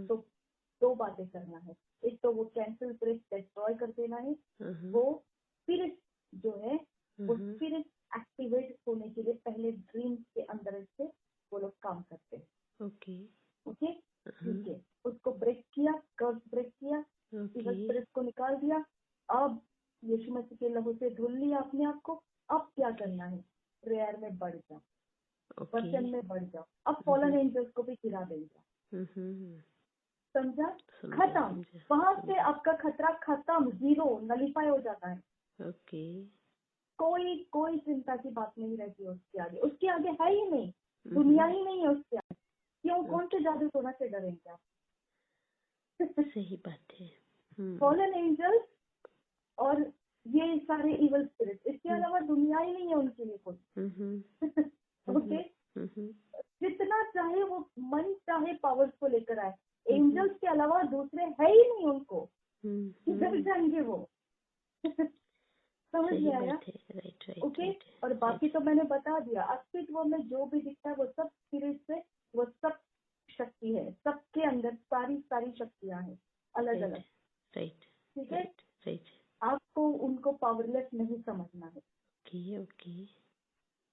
A: तो 2 बातें करना है। एक तो वो कैंसिल प्रेस डिस्ट्रॉय कर देना है। वो स्पिरिट जो है वो स्पिरिट एक्टिवेट होने के लिए पहले ड्रीम्स के अंदर से वो लोग काम करते हैं। ओके, ठीक है, उसको ब्रेक किया, कर्स ब्रेक किया, इवल स्पिरिट को निकाल दिया। अब यीशु मसीह के लहू से धुल लिया अपने आप को। अब क्या करना है? प्रेयर में बढ़ जाओ, वचन में बढ़ जाओ। अब फॉलन एंजल्स को भी गिरा देगा। समझा? खत्म। वहां से आपका खतरा खत्म, 0 नलीफाई हो जाता है।
B: ओके,
A: कोई चिंता की बात नहीं रहती उसके आगे। उसके आगे है ही नहीं, दुनिया ही नहीं है उसके आगे। क्यों? कौन से जादू टोना से डरेंगे आप?
B: सही बात है।
A: फॉलन एंजल्स और ये सारे इवल स्पिरिट, इसके अलावा दुनिया ही नहीं है उनके लिए कोई। ओके, जितना चाहे वो मन चाहे पावर्स को लेकर आए, एंजल्स के अलावा दूसरे है ही नहीं उनको। किधर जाएंगे वो? समझ में आया? ओके, और बाकी तो मैंने बता दिया। अस्तित्व में जो भी दिखता है वो सब स्पिरिट से, वो सब शक्ति है। सबके अंदर सारी शक्तियां हैं, अलग अलग। ठीक है, आपको उनको पावरलेस नहीं समझना है।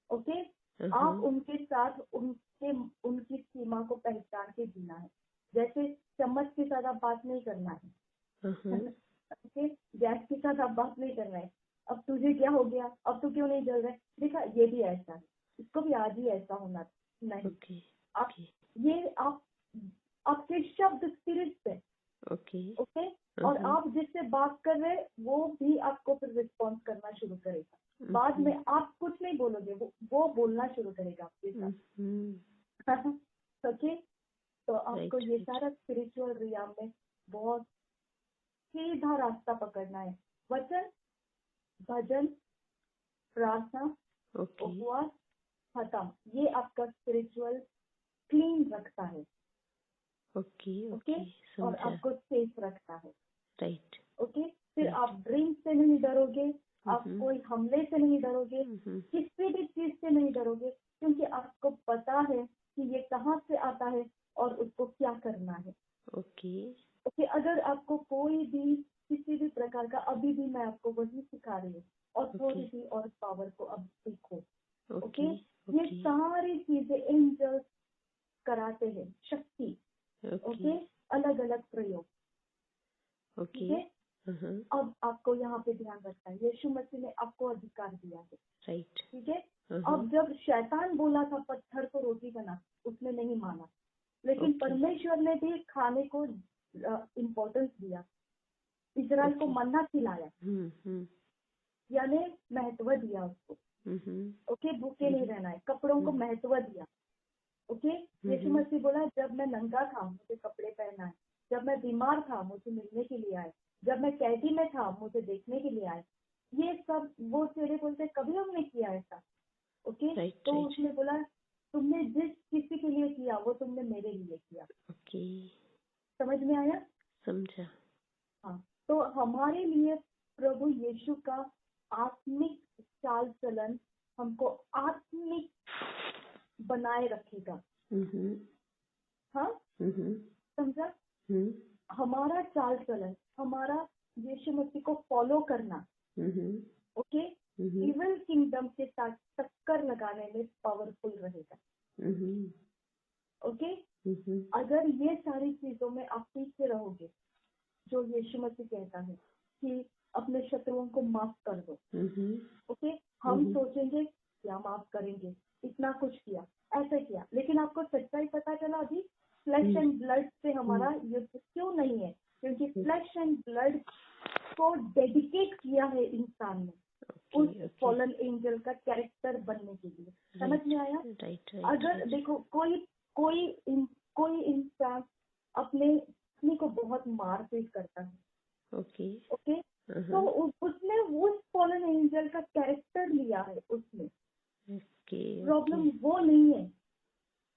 A: ओके, आप उनके साथ उनकी सीमा को पहचान के जीना है। जैसे चम्मच के साथ आप बात नहीं करना है। ओके, गैस के साथ आप बात नहीं करना है। अब तुझे क्या हो गया? अब तू क्यों नहीं जल रहा है? देखा, ये भी ऐसा है, इसको भी आज ही ऐसा होना नहीं। आपके शब्द स्पिरिट से। ओके, और आप जिससे बात कर रहे हैं वो भी आपको फिर रिस्पॉन्स करना शुरू करेगा। बाद में आप कुछ नहीं बोलोगे, वो बोलना शुरू करेगा आपके साथ। ओके, तो आपको ये सारा स्पिरिचुअल रियाम में बहुत सीधा रास्ता पकड़ना है। वचन, भजन, प्रार्थना, उपवास, खत्म। ये आपका स्पिरिचुअल क्लीन रखता है। ओके, और आपको सेफ रखता है। राइट। ओके, फिर आप ड्रीम से नहीं डरोगे, आप कोई हमले से नहीं डरोगे, किसी भी चीज से नहीं डरोगे, क्योंकि आपको पता है कि ये कहाँ से आता है और उसको क्या करना है। ओके, अगर आपको कोई भी किसी भी प्रकार का, अभी भी मैं आपको वही सिखा रही हूँ, ऑथोरिटी और पावर को अब सीखो। ओके, ये सारी चीजें एंजल्स कराते हैं, शक्ति। ओके, अलग अलग प्रयोग। ओके, अब आपको यहाँ पे ध्यान रखना है, यीशु मसीह ने आपको अधिकार दिया है। राइट, ठीक है। अब जब शैतान बोला था पत्थर को रोटी बना, उसने नहीं माना, लेकिन परमेश्वर ने भी खाने को इम्पोर्टेंस दिया। इजराइल को मन्ना खिलाया, यानी महत्व दिया उसको। ओके, भूखे नहीं रहना है, कपड़ों को महत्व दिया। ओके, यीशु मसीह बोला, जब मैं नंगा था मुझे कपड़े पहना है, जब मैं बीमार था मुझे मिलने के लिए आए, जब मैं कैदी में था मुझे देखने के लिए आए। ये सब वो चेहरे बोलते कभी हमने किया ऐसा। ओके, तो उसने बोला, तुमने जिस किसी के लिए किया वो तुमने मेरे लिए किया। समझ में आया? समझा। हाँ, तो हमारे लिए प्रभु यीशु का आत्मिक चाल चलन हमको आत्मिक बनाए रखेगा। हाँ, समझा? हमारा चाल चलन, हमारा यीशु मसीह को फॉलो करना, ओके, इविल किंगडम के साथ टक्कर लगाने में पावरफुल रहेगा। ओके, अगर ये सारी चीजों में आप पीछे रहोगे, जो यीशु मसीह कहता है कि अपने शत्रुओं को माफ कर दो। ओके, हम सोचेंगे क्या माफ करेंगे, इतना कुछ किया, ऐसा किया, लेकिन आपको सच्चाई पता चला अभी फ्लैश एंड ब्लड से हमारा युद्ध क्यों नहीं है, क्योंकि फ्लैश एंड ब्लड को डेडिकेट किया है इंसान ने उस फॉलन एंजल का कैरेक्टर बनने के लिए। समझ में आया? अगर देखो कोई इंसान अपने को बहुत मारपीट करता है। ओके, तो उसने उस फॉलन एंजल का कैरेक्टर लिया है उसने। प्रॉब्लम वो नहीं है,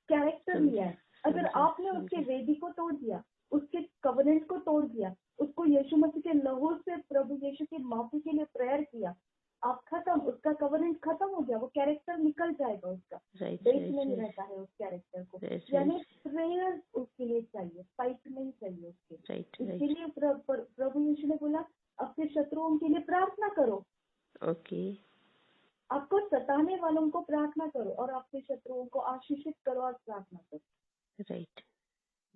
A: कैरेक्टर लिया है। अगर आपने उसके वेदी को तोड़ दिया, उसके कवनेंट को तोड़ दिया, उसको यीशु मसीह के लहू से प्रभु यीशु की माफी के लिए प्रेयर किया, आप खत्म, उसका कवनेंट खत्म हो गया, वो कैरेक्टर निकल जाएगा उसका। बेस नहीं रहता है उस कैरेक्टर को। यानी प्रे प्रभु यीशु ने बोला अपने शत्रुओं के लिए प्रार्थना करो।
B: ओके।
A: आपको सताने वालों को प्रार्थना करो और अपने शत्रुओं को आशीषित करो और प्रार्थना करो।
B: Right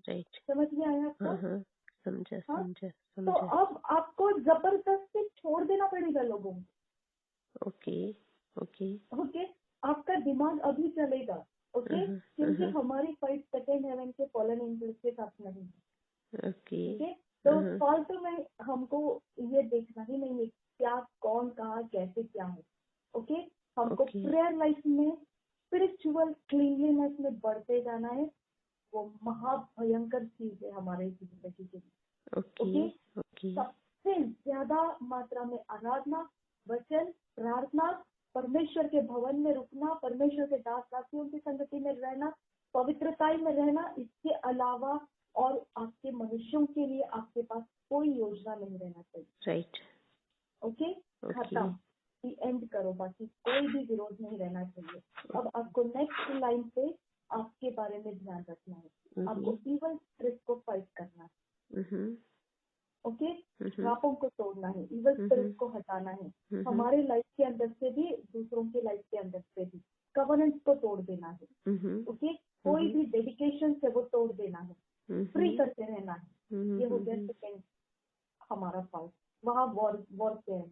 B: right.
A: समझ में आया आपको?
B: हाँ, समझा
A: हाँ?
B: समझा
A: तो
B: समझा।
A: अब आपको जबरदस्ती छोड़ देना पड़ेगा लोगों को।
B: ओके ओके
A: ओके, आपका दिमाग अभी चलेगा। ओके, क्योंकि हमारी फाइट सेकंड हेवन के फॉलन एंजल्स के साथ नहीं है।
B: ओके।
A: ठीक है, तो फालतू में हमको ये देखना ही नहीं है क्या कौन कहा कैसे क्या है। ओके, हमको प्रेयर लाइफ में स्पिरिचुअल क्लीनलीनेस में बढ़ते जाना है। वो महाभयंकर चीज है हमारे जिंदगी के लिए। ओके, सबसे ज्यादा मात्रा में आराधना, वचन, प्रार्थना, परमेश्वर के भवन में रुकना, परमेश्वर के दास दासियों की संगति में रहना, पवित्रताई में रहना, इसके अलावा और आपके मनुष्यों के लिए आपके पास कोई योजना नहीं रहना चाहिए।
B: राइट।
A: ओके, खत्म, एंड करो, बाकी कोई भी विरोध नहीं रहना चाहिए। अब आपको नेक्स्ट लाइन पे आपके बारे में ध्यान रखना है। आपको इवल स्पिरिट को फाइट करना है। ओके, श्रापों को तोड़ना है, इवल स्पिरिट को हटाना है, हमारे लाइफ के अंदर से भी दूसरों के लाइफ के अंदर से भी कवर्नेंस को तोड़ देना है। ओके, कोई भी डेडिकेशन से वो तोड़ देना है, फ्री करते रहना है। ये हो गया सेकेंड हमारा पार्ट, वहाँ वॉर पे है।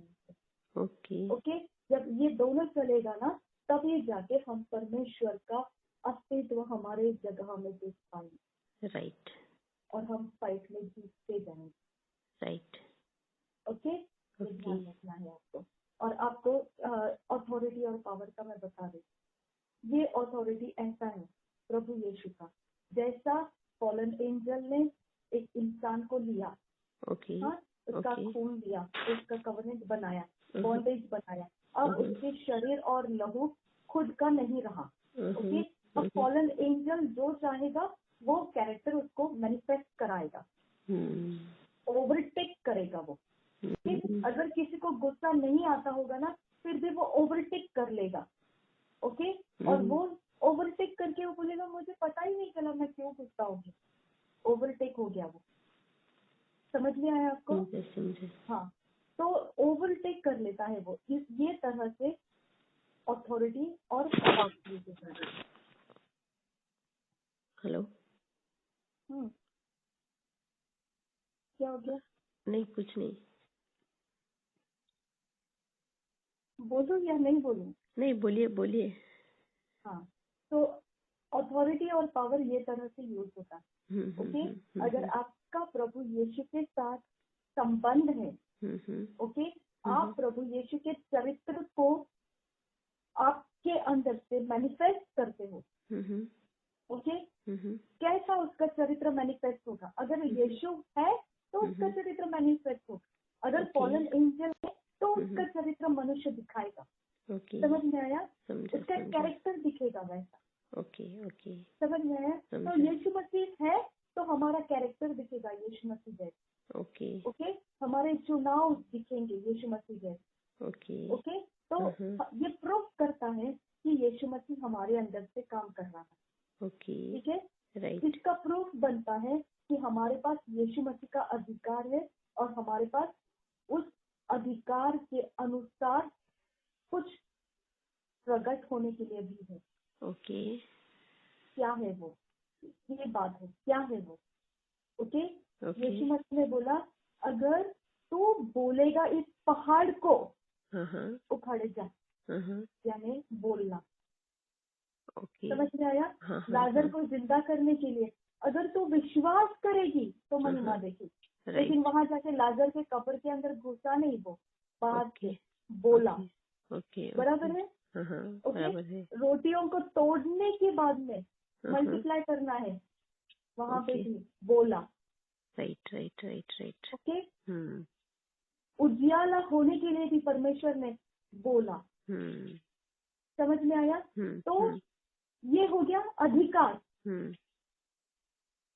A: ओके, जब ये दोनों चलेगा ना तभी जाके हम परमेश्वर का अस्तित्व हमारे जगह में देख पाएंगे।
B: राइट।
A: और हम फाइट में जीतते जाएंगे।
B: राइट।
A: ओके, ध्यान रखना है आपको। और आपको अथॉरिटी और पावर का मैं बता रही, ये अथॉरिटी ऐसा है प्रभु यीशु का, जैसा फॉलन एंजल ने एक इंसान को लिया, हाँ, उसका खून लिया, उसका कवनेंट बनाया, बॉन्डेज बनाया, अब उसके शरीर और लहू खुद का नहीं रहा। ओके, अब फॉलन एंजल जो चाहेगा वो कैरेक्टर उसको मैनिफेस्ट कराएगा, ओवरटेक करेगा वो। अगर किसी को गुस्सा नहीं आता होगा ना फिर भी वो ओवरटेक कर लेगा। ओके, और वो ओवरटेक करके वो बोलेगा मुझे पता ही नहीं चला मैं क्यों गुस्सा हो गया, ओवरटेक हो गया वो। समझ में आया आपको? हाँ, तो ओवरटेक कर लेता है वो, ये तरह से अथॉरिटी और पावर।
B: हेलो,
A: क्या हो गया?
B: नहीं कुछ नहीं,
A: बोलूं या नहीं बोलूं?
B: नहीं बोलिए बोलिए।
A: हाँ, तो अथॉरिटी और पावर ये तरह से यूज होता है। ओके, अगर आपका प्रभु यीशु के साथ संबंध है, ओके, आप प्रभु यीशु के चरित्र को आपके अंदर से मैनिफेस्ट करते हो। ओके, कैसा उसका चरित्र मैनिफेस्ट होगा? अगर यीशु है तो उसका चरित्र मैनिफेस्ट होगा, अगर फॉलन एंजल है तो उसका चरित्र मनुष्य दिखाएगा। समझ में आया? उसका कैरेक्टर दिखेगा वैसा।
B: ओके,
A: समझ में आया? तो यीशु मसीह है तो हमारा कैरेक्टर दिखेगा यीशु मसीह जैसा। ओके, हमारे चुनाव दिखेंगे यीशु मसीह जैसे। ओके, तो ये प्रूफ करता है कि यीशु मसीह हमारे अंदर से काम कर रहा है। ठीक है, इसका प्रूफ बनता है कि हमारे पास यीशु मसीह का अधिकार है और हमारे पास उस अधिकार के अनुसार कुछ प्रकट होने के लिए भी है। क्या है वो? ये बात है, क्या है वो? ओके, यीशु मसीह ने बोला अगर तू बोलेगा इस पहाड़ को उखाड़ जा, यानी बोलना। समझ में आया? लाजर को जिंदा करने के लिए अगर तू विश्वास करेगी तो महिमा देखी, लेकिन वहां जाके लाजर के कब्र के अंदर घुसा नहीं, वो बाहर से बोला। बराबर है? ओके, रोटियों को तोड़ने के बाद में मल्टीप्लाई करना है, वहां पे भी बोला।
B: राइट।
A: ओके, उजियाला होने के लिए भी परमेश्वर ने बोला। समझ में आया? तो ये हो गया अधिकार।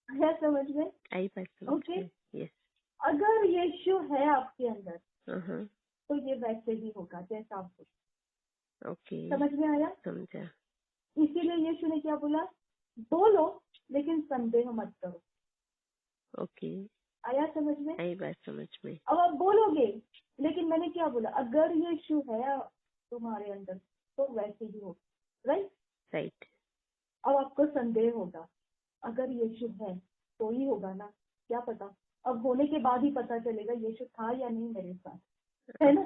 A: है समझ में? ओके, अगर यीशु है आपके अंदर तो ये वैसे ही होगा जैसा आप बोल। समझ में आया?
B: समझा।
A: इसीलिए यीशु ने क्या बोला? बोलो लेकिन संदेह मत करो। आया समझ में?
B: आई बात समझ में।
A: अब आप बोलोगे लेकिन मैंने क्या बोला, अगर ये इशू है तुम्हारे अंदर तो वैसे ही हो, राइट
B: राइट।
A: अब आपको संदेह होगा, अगर ये इशू है तो ही होगा ना, क्या पता, अब होने के बाद ही पता चलेगा ये इशू था या नहीं मेरे साथ, है ना?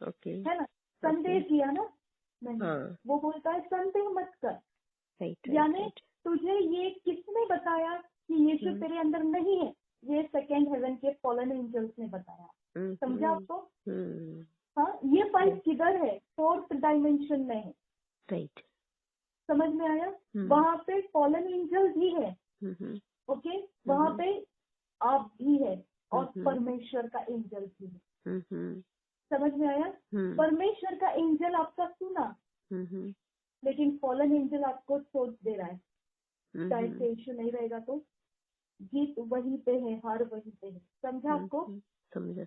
B: ओके
A: है ना? संदेह किया ना मैंने।
B: हाँ।
A: वो बोलता है संदेह मत कर,
B: राइट
A: यानी
B: राइट।
A: तुझे ये किसने बताया कि यीशु तेरे अंदर नहीं है? ये सेकेंड हेवन के फॉलन एंजल्स ने बताया। समझा आपको? हाँ, ये पॉइंट किधर है? फोर्थ डायमेंशन में है।
B: राइट।
A: समझ में आया? वहां पे फॉलन एंजल्स ही है, ओके, वहां पे आप भी है और परमेश्वर का एंजल भी है। समझ में आया? परमेश्वर का एंजल आपका सुना, लेकिन फॉलन एंजल आपको सोच दे रहा है शायद से इश्यू नहीं रहेगा तो जीत वहीं पे है, हार वहीं पे है। समझा आपको?
B: समझा।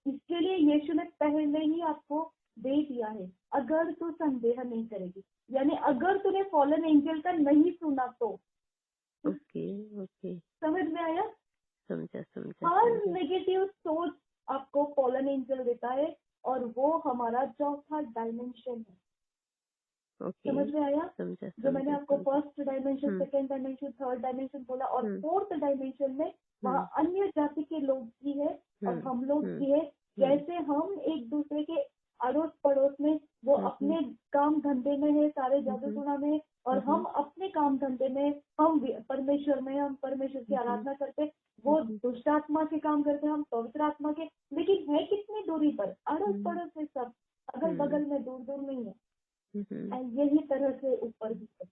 A: इसके लिए यीशु ने पहले ही आपको दे दिया है, अगर तू संदेह नहीं करेगी, यानी अगर तूने फॉलन एंजल का नहीं सुना तो।
B: ओके।
A: समझ में आया?
B: समझा।
A: हर नेगेटिव सोच आपको फॉलन एंजल देता है और वो हमारा चौथा डायमेंशन है। समझ में आया? जो मैंने आपको first dimension, second dimension, third dimension बोला और फोर्थ डायमेंशन में वहाँ अन्य जाति के लोग भी है और हम लोग भी है। जैसे हम एक दूसरे के अड़ोस पड़ोस में, वो अपने काम धंधे में है, सारे जादू टोना में, और हम अपने काम धंधे में, हम परमेश्वर में, हम परमेश्वर की आराधना करते, वो दुष्ट आत्मा के काम करते, हम पवित्र आत्मा के, लेकिन है कितनी दूरी पर? अड़ोस पड़ोस में, सब अगल बगल में, दूर दूर नहीं है। यही तरह से ऊपर भी है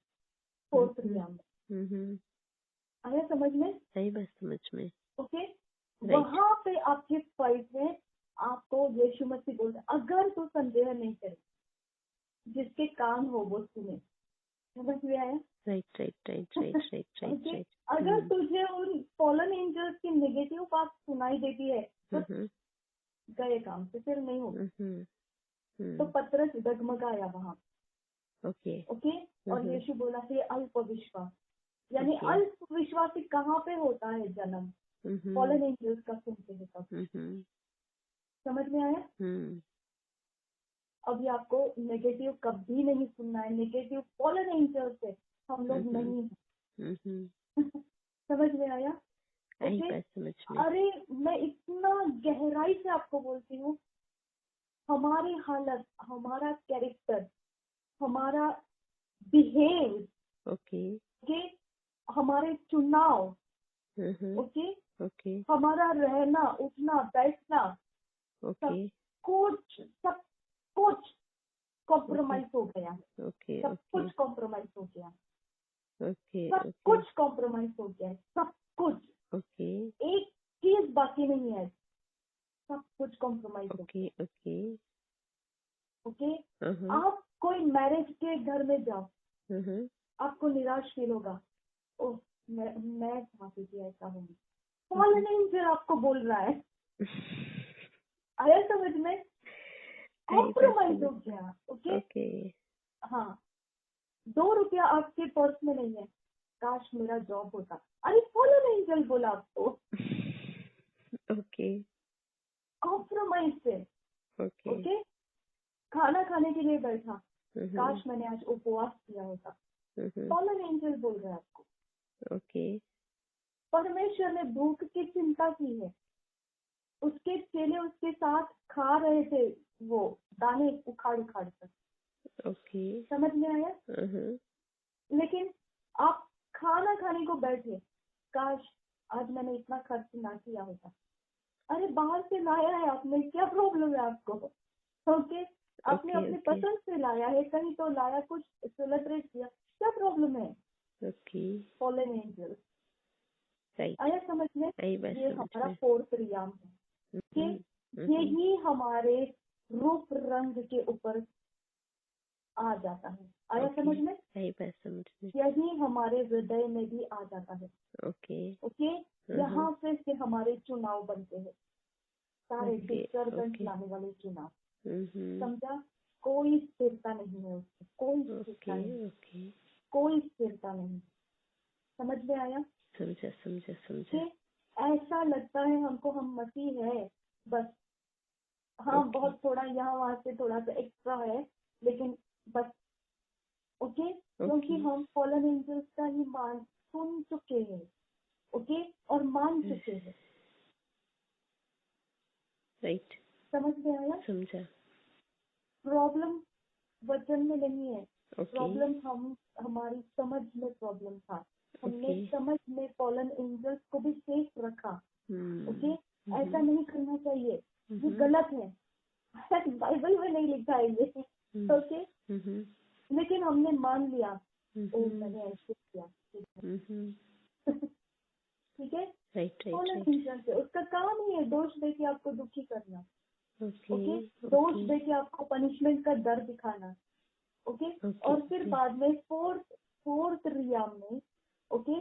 A: फोर्थ रियाम में। आया समझ में?
B: सही बस समझ में।
A: ओके, वहां पे आपके फाइट है। आपको यीशु मसीह बोलते अगर तू संदेह नहीं करे, जिसके कान हो वो सुने। समझ में आया?
B: राइट।
A: अगर तुझे उन फॉलन एंजल्स की नेगेटिव बात सुनाई देती है तो गए काम से, फिर नहीं होगा। तो पतरस डगमगाया वहां। ओके, और यीशु बोला है अल्प विश्वास, यानी अल्प विश्वासी कहाँ पे होता है जन्म? फॉलन एंजल्स का सुनते हैं तब। समझ में आया? अभी आपको नेगेटिव कभी नहीं सुनना है, नेगेटिव फॉलन एंजल्स से हम लोग नहीं हैं। समझ में आया? ओके, अरे मैं इतना गहराई से आपको बोलती हूँ, हमारी हालत, हमारा कैरेक्टर, हमारा बिहेव, ओके, हमारे चुनाव, ओके, हमारा रहना, उठना, बैठना, सब कुछ कॉम्प्रोमाइज हो गया है। सब कुछ कॉम्प्रोमाइज हो गया है। सब कुछ कॉम्प्रोमाइज हो गया है, सब कुछ। एक चीज बाकी नहीं है, सब कुछ कॉम्प्रोमाइज हो गया। ओके, आप कोई मैरिज के घर में जाओ, आपको निराश फील होगा, ओह मैं चाहती थी ऐसा होगी, फॉलन एंजल आपको बोल रहा है। आया समझ में? कॉम्प्रोमाइज हो गया। ओके, हाँ, 2 रुपया आपके पर्स में नहीं है, काश मेरा जॉब होता, अरे फॉलन एंजल बोला आपको। कॉम्प्रोमाइज से। ओके, खाना खाने के लिए बैठा, काश मैंने आज उपवास किया होता, फॉलन एंजल बोल रहा है आपको। परमेश्वर ने भूख की चिंता की है, उसके चेले उसके साथ खा रहे थे वो दाने उखाड़ कर। समझ में आया? लेकिन आप खाना खाने को बैठे, काश आज मैंने इतना खर्च ना किया होता, अरे बाहर से लाया है आपने, क्या प्रॉब्लम है आपको? ओके, आपने अपनी पसंद से लाया है, कहीं तो लाया, कुछ सेलिब्रेट किया, क्या प्रॉब्लम है? Fallen angel. आया समझ में? ये हमारा फोर्थ रियाम है। यही हमारे रूप रंग के ऊपर आ जाता है। आया समझ में? यही हमारे हृदय में भी आ जाता है। ओके, यहाँ से हमारे चुनाव बनते हैं, सारे डिस्टर्बेंस लाने वाले चुनाव। समझा? कोई स्थिरता नहीं है उसकी, कोई स्थिरता नहीं। समझ में आया?
B: समझा।
A: ऐसा लगता है हमको हम मसीह है बस। हाँ बहुत थोड़ा यहाँ वहाँ से थोड़ा सा एक्स्ट्रा है लेकिन बस। ओके क्योंकि हम फॉलन एंजल्स का ही मान सुन चुके हैं। ओके और मान चुके हैं।
B: राइट।
A: समझ में आया?
B: समझा।
A: प्रॉब्लम वचन में नहीं है। प्रॉब्लम हमारी समझ में प्रॉब्लम था। हमने समझ में फॉलन एंजल्स को भी सेफ रखा। ओके ऐसा नहीं करना चाहिए, ये गलत है। बाइबल में नहीं लिखा है ये। ओके लेकिन हमने मान लिया। ओ मैंने ऐसे किया। ठीक है। फॉलन एंजल्स है, उसका काम ही है दोष दे के आपको दुखी करना। ओके दोष दे के आपको पनिशमेंट का डर दिखाना। ओके और फिर बाद में फोर्थ रियाम में ओके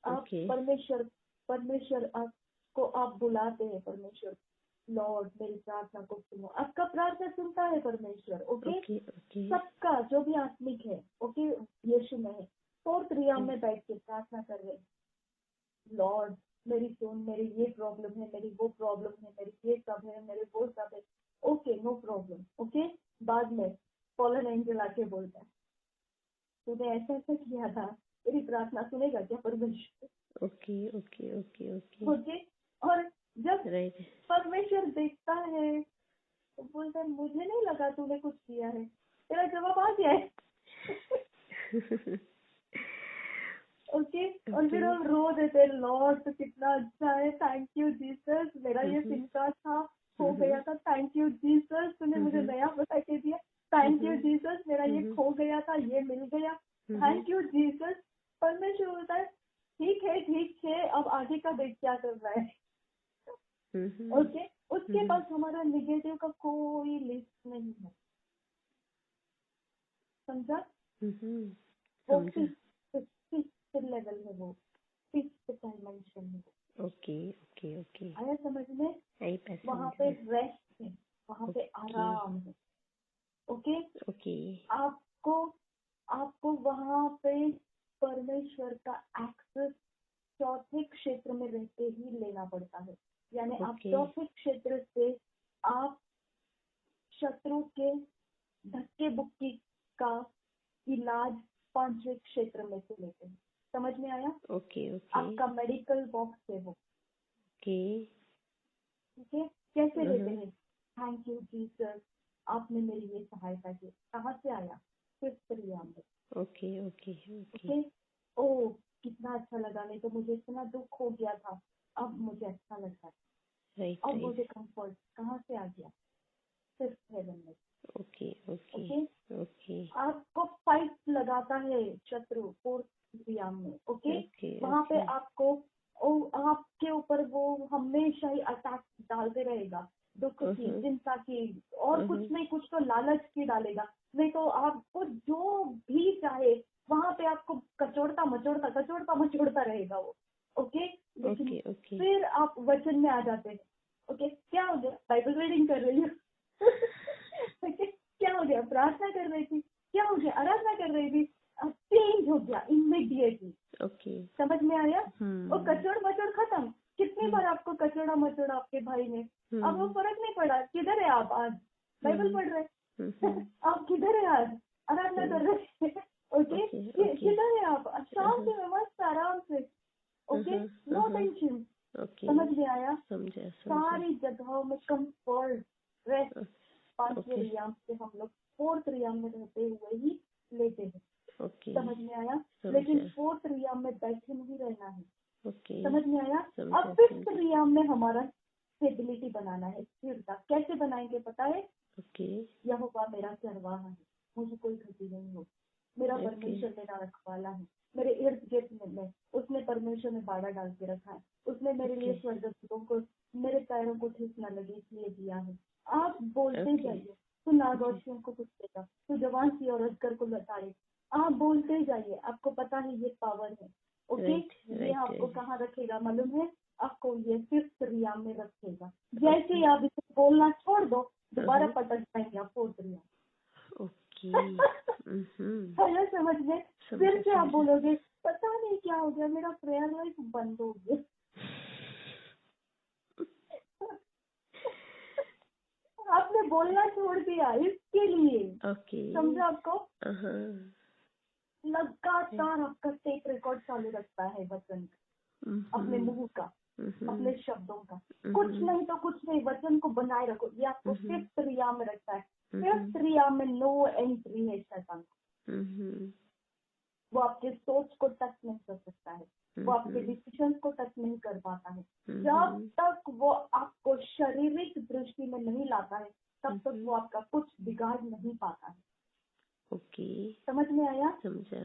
A: आप परमेश्वर आपको आप बुलाते हैं। परमेश्वर लॉर्ड मेरी प्रार्थना को सुनो। आपका प्रार्थना सुनता है परमेश्वर। ओके सबका जो भी आत्मिक है ओके यीशु में है। फोर्थ रियाम में बैठ के प्रार्थना कर रहे हैं, लॉर्ड मेरी सुन, मेरी ये प्रॉब्लम है, मेरी वो प्रॉब्लम है, मेरी ये सब है, मेरे वो सब है। Okay no problem. ओके बाद में फॉलन एंजल आके बोलता है तूने ऐसा ऐसा किया था, तेरी प्रार्थना सुनेगा क्या परमेश्वर? ओके और जब परमेश्वर देखता है तो बोलता है मुझे नहीं लगा तूने कुछ किया है, तेरा जवाब आ गया है। ओके और फिर हम रो देते लॉर्ड तो कितना अच्छा है, थैंक यू जीसस, मेरा ये चिंता था हो गया था, थैंक यू जीसस तूने मुझे नया बता के दिया, थैंक यू जीसस मेरा ये खो गया था ये मिल गया, थैंक यू जीसस। परमेश्वर बोलता है ठीक है अब आगे का देख क्या कर रहा है। ओके उसके पास हमारा निगेटिव का कोई लिस्ट नहीं है। समझा? वो फिफ्थ लेवल है, वो फिफ्थ डायमेंशन है। ओके आया समझ में? वहाँ पे रेस्ट है, वहाँ पे आराम है। ओके आपको वहाँ पे परमेश्वर का एक्सेस चौथे क्षेत्र में रहते ही लेना पड़ता है। यानी आप चौथे क्षेत्र से आप शत्रु के धक्के बुक्की का इलाज पांचवें क्षेत्र में से लेते हैं। समझ में आया? आपका मेडिकल बॉक्स है वो। ठीक है कैसे लेते हैं? थैंक यू जीसस आपने मेरी ये सहायता की। कहाँ से आया? फिफ्थ रियाम में। ओके ओ कितना अच्छा लगा, नहीं तो मुझे इतना दुख हो गया था, अब मुझे अच्छा लग रहा है। अब मुझे कंफर्ट कहाँ से आ गया? फिफ्थ हेवन में। ओके आपको फाइट लगाता है शत्रु फोर्थ रियाम में। ओके वहाँ पे आपको आपके ऊपर वो हमेशा ही अटैक डालते रहेगा, दुख की चिंता की और कुछ नहीं कुछ तो लालच की डालेगा, नहीं तो आपको जो भी चाहे वहाँ पे आपको कचोड़ता मचोड़ता रहेगा वो। ओके लेकिन फिर आप वचन में आ जाते हैं। ओके क्या हो गया? बाइबल रीडिंग कर रही हूँ। क्या हो गया? प्रार्थना कर रही थी, क्या हो गया? आराधना कर रही थी, चेंज हो गया इमीडिएटली। समझ में आया? और कचोड़ मचोड़ खत्म। कितनी बार आपको कचोड़ा मचोड़ा आपके भाई ने, अब वो फर्क नहीं पड़ा। किधर है आप आज? बाइबल पढ़ रहे आप किधर है आज? आराधना कर रहे। ओके किधर है आप? शाम से मस्त आराम से। Okay no tension. समझ में आया? सारी जगहों में कंफर्ट रेस्ट पांचवें रियाम से हम लोग फोर्थ रियाम में रहते हुए ही लेते हैं। समझ में आया? लेकिन फोर्थ रियाम में बैठे नहीं रहना है। समझ में आया? अब फिफ्थ रियाम में हमारा स्टेबिलिटी बनाना है, स्थिरता। कैसे बनाएंगे पता है? यहोवा मेरा चरवाहा है, मुझे कोई क्षति नहीं हो। मेरा परमेश्वर मेरा रखवाला है, मेरे इर्द गिर्द में उसने परमेश्वर ने बाड़ा डाल के रखा है। उसने मेरे लिए स्वर्गदूतों को मेरे पैरों को ठेस न लगे इसलिए दिया है। आप बोलते जाइए, तू नागौशियों को कुछ देगा, तू जवान सी और अजगर को लताड़े। आप बोलते जाइए, आपको पता है ये पावर है। ओके ये आपको कहाँ रखेगा मालूम है? आपको ये फिफ्थ रियाम में रखेगा। जैसे ही आप इसे बोलना छोड़ दो दोबारा पटक जाएंगे आप फोर्थ रियाम। समझ में? फिर से आप बोलोगे पता नहीं क्या हो गया, मेरा प्रेयर लाइफ बंद हो गया। आपने बोलना छोड़ दिया इसके लिए।
B: ओके,
A: समझा आपको?
B: हाँ,
A: लगातार आपका टेप रिकॉर्ड चालू रखता है वचन अपने मुंह का, अपने शब्दों का। कुछ नहीं तो कुछ नहीं, वचन को बनाए रखो। ये आपको फिफ्थ रिया में रखता है। फिफ्थ रिया में नो एंट्री है शैतान। वो आपके सोच को टच नहीं कर सकता है, वो आपके डिसीजन को टच नहीं कर पाता है। जब तक वो आपको शारीरिक दृष्टि में नहीं लाता है तब तक वो आपका कुछ बिगाड़ नहीं पाता है।
B: ओके,
A: समझ में आया?
B: समझा।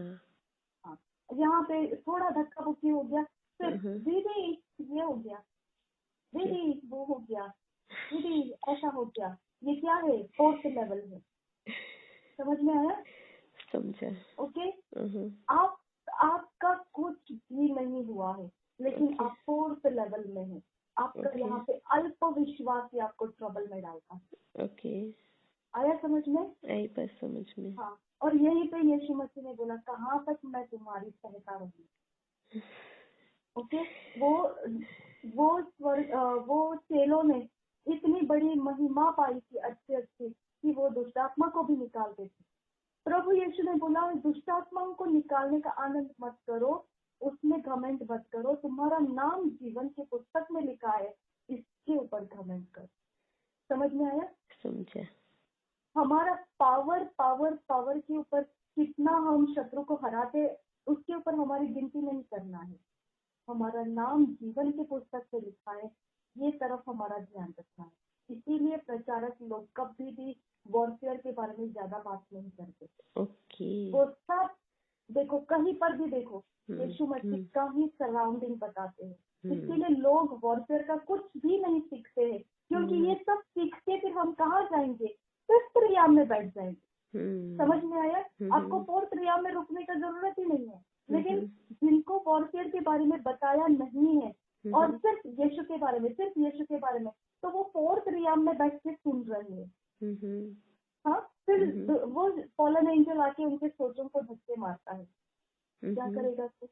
A: हाँ, यहाँ पे थोड़ा धक्का मुक्की हो गया, फिर दीदी ये हो गया, दीदी वो हो गया, दीदी ऐसा हो गया। ये क्या है? फोर्थ लेवल है। समझ में आया?
B: समझा।
A: ओके। आपका कुछ भी नहीं हुआ है, लेकिन आप फोर्थ लेवल में है। आपका यहाँ पे अल्प विश्वास ही आपको ट्रबल में डालता है।
B: ओके,
A: आया समझ में?
B: आई बस समझ में।
A: हाँ, और यहीं पे यीशु मसीह ने बोला, कहाँ तक मैं तुम्हारी सहायता रहूंगी। ओके। वो चेलों ने इतनी बड़ी महिमा पाई थी अच्छी कि वो दुष्टात्मा को भी निकालते थे। प्रभु यीशु ने बोला, दुष्टात्माओं को निकालने का आनंद मत करो, उसमें घमंड मत करो, तुम्हारा नाम जीवन की पुस्तक में लिखा है, इसके ऊपर घमंड कर। समझ में आया?
B: समझा।
A: हमारा पावर के ऊपर कितना हम शत्रु को हराते, उसके ऊपर हमारी गिनती नहीं करना है। हमारा नाम जीवन की पुस्तक से लिखा है, ये तरफ हमारा ध्यान रखना है। इसीलिए प्रचारक लोग कभी भी वॉरफेयर के बारे में ज्यादा बात नहीं करते।
B: ओके,
A: वो सब देखो, कहीं पर भी देखो, यीशु मसीह का ही सराउंडिंग बताते हैं। इसीलिए लोग वॉरफेयर का कुछ भी नहीं सीखते हैं, क्योंकि ये सब सीख के फिर हम कहाँ जाएंगे? फिफ्थ रियाम में बैठ जाएंगे। समझ में आया? आपको फोर्थ रियाम में रुकने का जरूरत ही नहीं है। लेकिन जिनको वॉरफेयर के बारे में बताया नहीं है और सिर्फ यीशु के बारे में, तो वो फोर्थ रियाम में बैठ के सुन रहे हैं। हाँ, फिर वो फॉलन एंजल आके उनके सोचों को धक्के मारता है। क्या करेगा तू?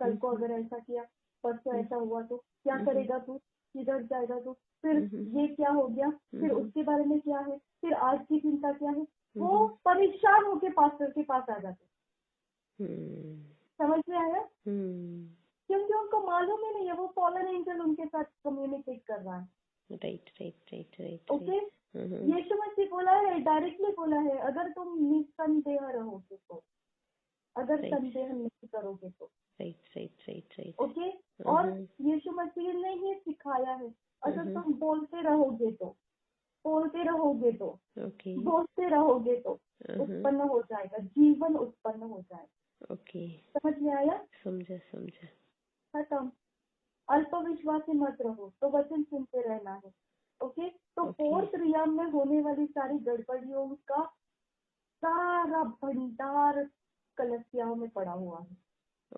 A: कल को अगर ऐसा किया, परसों ऐसा हुआ तो क्या करेगा तू? किधर जाएगा तू? फिर ये क्या हो गया? फिर उसके बारे में क्या है? फिर आज की चिंता क्या है? वो परेशान होके पास्टर के पास आ जाते। समझ में आया? क्योंकि उनको मालूम ही नहीं है, वो फॉलन एंजल उनके साथ कम्युनिकेट कर रहा है।
B: राइट।
A: ओके। यीशु मसीह बोला है, डायरेक्टली बोला है, अगर तुम निसंदेह रहोगे तो, अगर संदेह नहीं करोगे तो।
B: राइट।
A: ओके। और यीशु मसीह ने ही सिखाया है, अगर तुम बोलते रहोगे तो उत्पन्न हो जाएगा, जीवन उत्पन्न हो जाएगा।
B: ओके,
A: समझ में आया?
B: समझा।
A: खत्म। अल्पविश्वासी मत रहो, तो वचन सुनते रहना है। ओके। तो फोर्थ रियाम में होने वाली सारी गड़बड़ियों का सारा भंडार कलसियाओं में पड़ा हुआ है।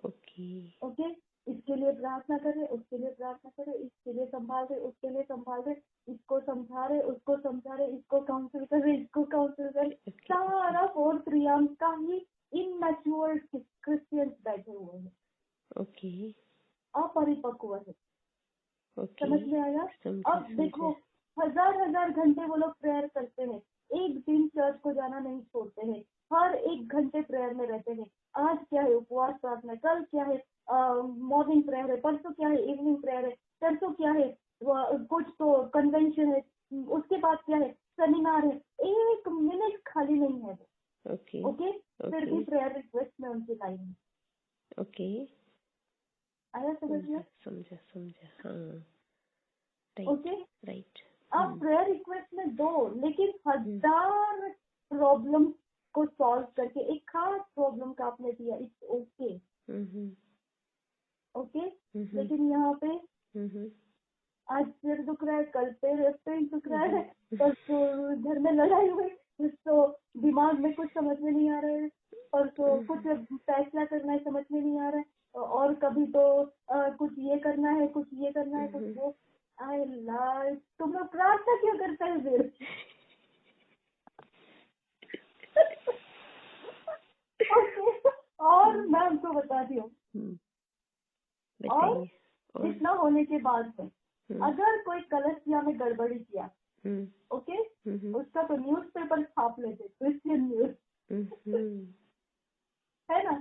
A: ओके। इसके लिए प्रार्थना करे, उसके लिए प्रार्थना करे, इसके लिए संभाल दे, उसके लिए संभाल दे, इसको समझा रहे, उसको समझा रहे, इसको काउंसिल करे, इसको काउंसिल करे। सारा फोर्थ रियाम का ही इनमैच्योर क्रिश्चियंस बैठे हुए हैं।
B: ओके,
A: अपरिपक्व है। समझ में आया? अब देखो, हजार घंटे वो लोग प्रेयर करते हैं, एक दिन चर्च को जाना नहीं छोड़ते हैं, हर एक घंटे प्रेयर में रहते हैं। आज क्या है? उपवास प्रार्थना। कल क्या है? मॉर्निंग प्रेयर है। परसों क्या है? इवनिंग प्रेयर है। परसों क्या है? कुछ तो कन्वेंशन है। उसके बाद क्या है? सेमिनार है। एक मिनट खाली नहीं है वो। ओके। फिर भी प्रेयर रिक्वेस्ट में उनकी लाइन है।
B: ओके,
A: आया समझ में?
B: समझा। हाँ,
A: ओके।
B: राइट।
A: आप प्रेयर रिक्वेस्ट में दो, लेकिन हजार प्रॉब्लम को सॉल्व करके एक खास प्रॉब्लम का आपने दिया, इट्स ओके। ओके। लेकिन यहाँ पे आज सिर दुख रहा है, कल पेट दुख रहा है, परसों घर में लड़ाई हुई, तो दिमाग में कुछ समझ में नहीं आ रहा है, परसों कुछ फैसला करना है, समझ में नहीं आ रहा है, और कभी तो कुछ ये करना है, कुछ वो। आई लाइक, तुम लोग प्रार्थना क्यों करते हैं फिर? और मैं हमको बताती हूँ, और इतना होने के बाद में अगर कोई कलसिया में गड़बड़ी किया, ओके, उसका तो न्यूज़पेपर छाप लेते, क्रिश्चियन न्यूज़, है ना।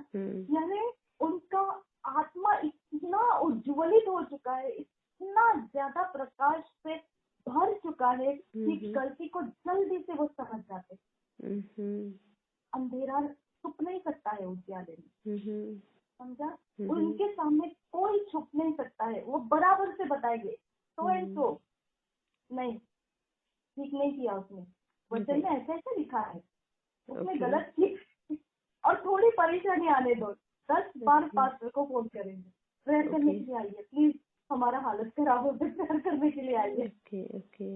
A: यानी उनका आत्मा इतना उज्ज्वलित हो चुका है, इतना ज्यादा प्रकाश से भर चुका है कि गलती को जल्दी से वो समझ जाते। अंधेरा छुप नहीं सकता है उजाले में, समझा। उनके सामने कोई छुप नहीं सकता है, वो बराबर से बताएंगे तो एंड तो नहीं, ठीक नहीं किया उसने, वचन में ऐसे ऐसे लिखा है, उसने गलत की, और थोड़ी परेशानी आने दो, 10 बार पास्टर को फोन करेंगे, प्रेयर करने के लिए आइए प्लीज, हमारा हालत खराब हो गई, प्रेयर करने के लिए आइए।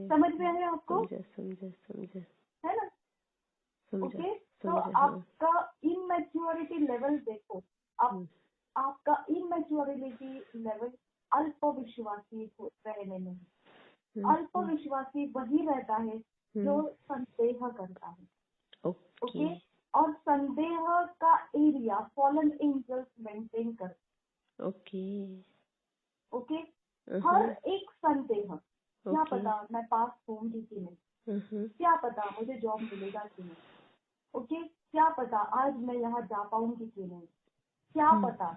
A: समझ में आया आपको? समझे है ना। ओके, तो आपका इमेच्योरिटी लेवल देखो, आपका इमेच्योरिटी लेवल अल्प विश्वासी रहने में। अल्प विश्वासी वही रहता है जो संदेह करता है, ओके, और संदेह का एरिया फॉलन एंजल्स मेंटेन करते, ओके। हर एक संदेह, क्या पता मैं पास होंगी कि नहीं, क्या पता मुझे जॉब मिलेगा कि नहीं, ओके, क्या पता आज मैं यहाँ जा पाऊंगी कि नहीं, क्या पता,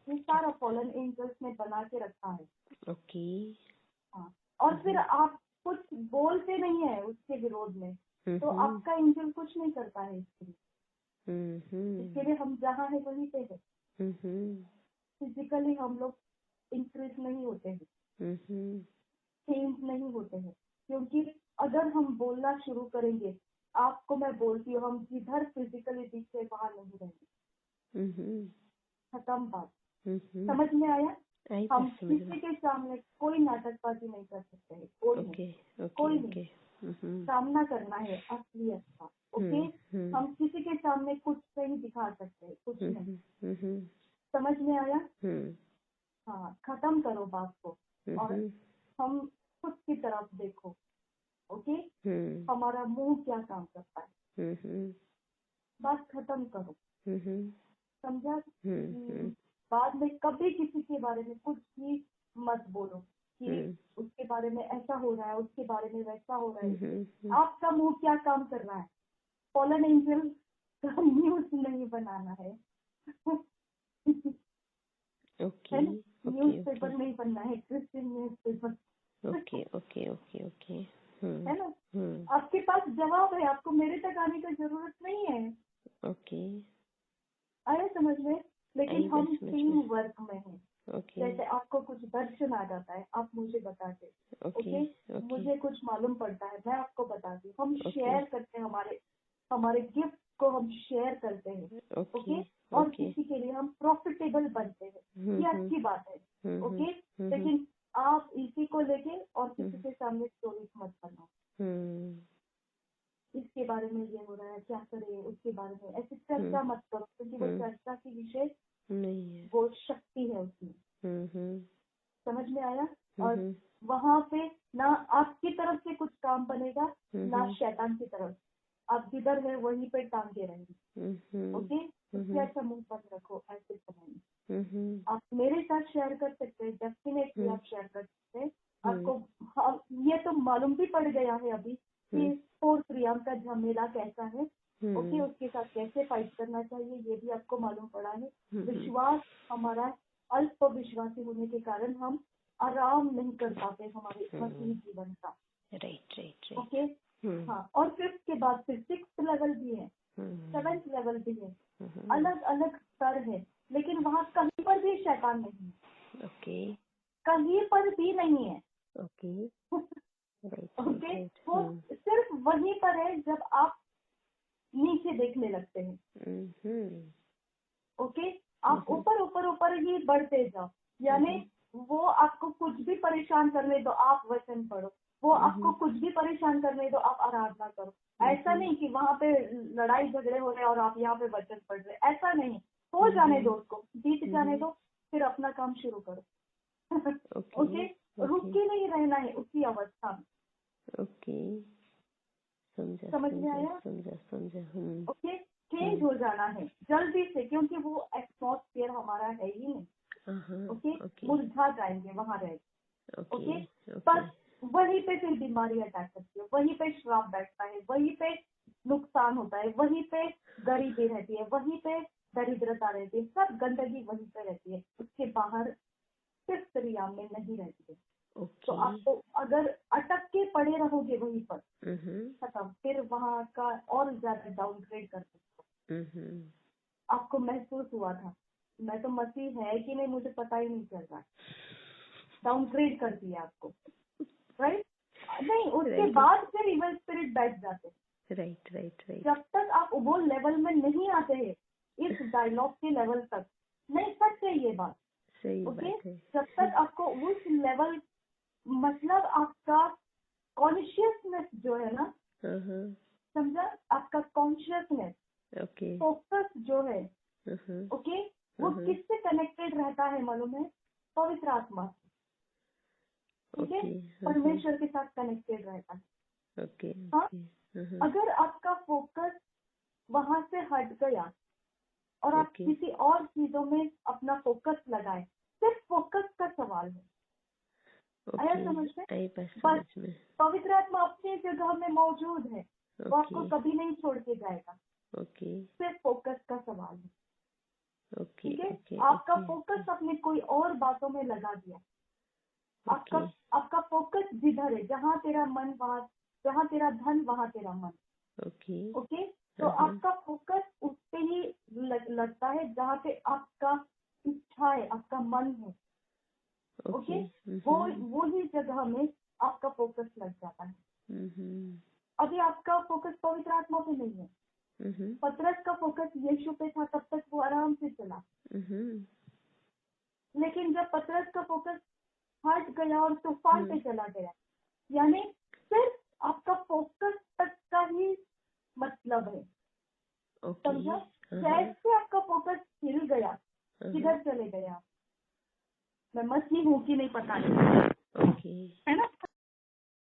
A: ये सारा फॉलन एंजल्स ने बना के रखा है, ओके। हाँ, और फिर आप कुछ बोलते नहीं है उसके विरोध में, तो आपका एंजल कुछ नहीं करता है इसके लिए हम जहाँ है वहीं पे है। फिजिकली हम लोग इंक्रीज नहीं होते हैं, चेंज नहीं होते हैं, क्योंकि अगर हम बोलना शुरू करेंगे, आपको मैं बोलती हूँ, हम जिधर फिजिकली दिखते वहां नहीं रहेंगे, खत्म बात। समझ में आया? हम किसी के सामने कोई नाटकबाजी नहीं कर सकते हैं, कोई नहीं, सामना करना है असलियत का, ओके। हम किसी के सामने कुछ नहीं दिखा सकते, कुछ नहीं। समझ में आया? हाँ, खत्म करो बात को और हम खुद की तरफ देखो, ओके। हमारा मुंह क्या काम करता है, बात खत्म करो, समझा। बाद में कभी किसी के बारे में कुछ भी मत बोलो कि उसके बारे में ऐसा हो रहा है, उसके बारे में वैसा हो रहा है। आपका मुंह क्या काम कर रहा है? फॉलन एंजल का न्यूज नहीं बनाना है, न्यूज़पेपर नहीं बनना है, क्रिश्चियन न्यूज़पेपर, ओके, है ना। आपके पास जवाब है, आपको मेरे तक आने की जरूरत नहीं है, ओके, आया समझ में। लेकिन हम टीम वर्क में हैं, जैसे आपको कुछ दर्शन आ जाता है, आप मुझे बताते, ओके, मुझे कुछ मालूम पड़ता है, मैं आपको बताती हूँ, हम शेयर करते हैं, हमारे गिफ्ट को हम शेयर करते हैं, ओके, और किसी के लिए हम प्रॉफिटेबल बनते हैं, ये अच्छी बात है, ओके। लेकिन आप इसी को लेके और किसी के सामने स्टोरी मत बनाओ, इसके बारे में ये हो रहा है, क्या करें, उसके बारे में ऐसे चर्चा मत करो, क्योंकि वो चर्चा की विषय नहीं है, वो शक्ति है उसमें। समझ में आया? और वहाँ पे ना आपकी तरफ से कुछ काम बनेगा, ना शैतान की तरफ, आप जिधर है वहीं पे टांगे रहेंगे, ओके। उससे अच्छा मुंह बंद रखो ऐसे समय में। आप मेरे साथ शेयर कर सकते हैं, डेफिनेटली आप शेयर कर सकते हैं। आपको ये तो मालूम भी पड़ गया है अभी कि 4 प्रियम का झमेला कैसा है, ओके, उसके साथ कैसे फाइट करना चाहिए, ये भी आपको मालूम पड़ा है। विश्वास हमारा अल्प विश्वासी होने के कारण हम आराम नहीं कर पाते हमारे मसीही जीवन का, राइट, ओके। हाँ, और 5th के बाद फिर 6th लेवल भी है, 7th लेवल भी है, अलग अलग स्तर है, लेकिन वहाँ कहीं पर भी शैतान नहीं है, ओके, कहीं पर भी नहीं है, ओके, ओके। वो सिर्फ वहीं पर है जब आप नीचे देखने लगते हैं, ओके। आप ऊपर ही बढ़ते जाओ, यानी वो आपको कुछ भी परेशान करने दो, आप वचन पढ़ो, वो आपको कुछ भी परेशान करने दो, आप आराधना करो। ऐसा नहीं कि वहाँ पे लड़ाई झगड़े हो रहे और आप यहाँ पे वचन पढ़ रहे, ऐसा नहीं, हो जाने दो, उसको बीत जाने दो, फिर अपना काम शुरू करो, ओके। रुके नहीं रहना है उसी अवस्था में, ओके, समझ में आया? समझा, ओके। चेंज हो जाना है जल्दी से, क्योंकि वो एटमॉस्फेयर हमारा है ही नहीं, ओके। मुरझा जाएंगे वहाँ रह, ओके। पर वहीं पे फिर बीमारी अटैक करती है, वहीं पे श्राप बैठता है, वहीं पे नुकसान होता है, वहीं पे गरीबी रहती है, वहीं पे दरिद्रता रहती है, सब गंदगी वहीं पे रहती है, उसके बाहर सिर्फ त्रियाम में नहीं रहती है। तो आपको अगर अटक के पड़े रहोगे वहीं पर खत्म, फिर वहाँ का और ज्यादा डाउनग्रेड कर सकते हो। आपको महसूस हुआ था मैं तो मसीह है कि नहीं मुझे पता ही नहीं चल रहा, डाउनग्रेड कर दिया आपको, राइट? नहीं, उसके बाद फिर इवल स्पिरिट बैठ जाते हैं।
B: राइट।
A: जब तक आप वो लेवल में नहीं आते हैं, इस डायलॉग के लेवल तक, नहीं सच है ये बात, ओके? जब तक आपको उस लेवल, मतलब आपका कॉन्शियसनेस जो है ना, समझा, आपका कॉन्शियसनेस, फोकस जो है, ओके, वो किससे कनेक्टेड रहता है मालूम है? पवित्र आत्मा, ठीक है, परमेश्वर के साथ कनेक्टेड रहता है। हाँ, अगर आपका फोकस वहां से हट गया और आप किसी और चीजों में अपना फोकस लगाए, सिर्फ फोकस का सवाल है। आया समझ में? पवित्र आत्मा अपनी जगह में मौजूद है, वो आपको कभी नहीं छोड़ के जाएगा, सिर्फ फोकस का सवाल है, ठीक है? आपका फोकस अपने कोई और बातों में लगा दिया, आपका फोकस जिधर है, जहाँ तेरा मन वहाँ, जहाँ तेरा धन वहाँ तेरा मन, ओके? तो आपका फोकस उस पे ही लगता है जहाँ पे आपका इच्छा है, आपका मन है, ओके? वो ही जगह में आपका फोकस लग जाता है। अभी आपका फोकस पवित्र आत्मा पे नहीं है। पतरस का फोकस यीशु पे था, तब तक वो आराम से चला, लेकिन जब पतरस का फोकस हट गया और तूफान पे चला गया, यानी सिर्फ आपका फोकस तक का ही मतलब है, समझा? जैसे आपका फोकस हिल गया, किधर चले गया? मैं मसीह हूँ कि नहीं पता नहीं, है ना?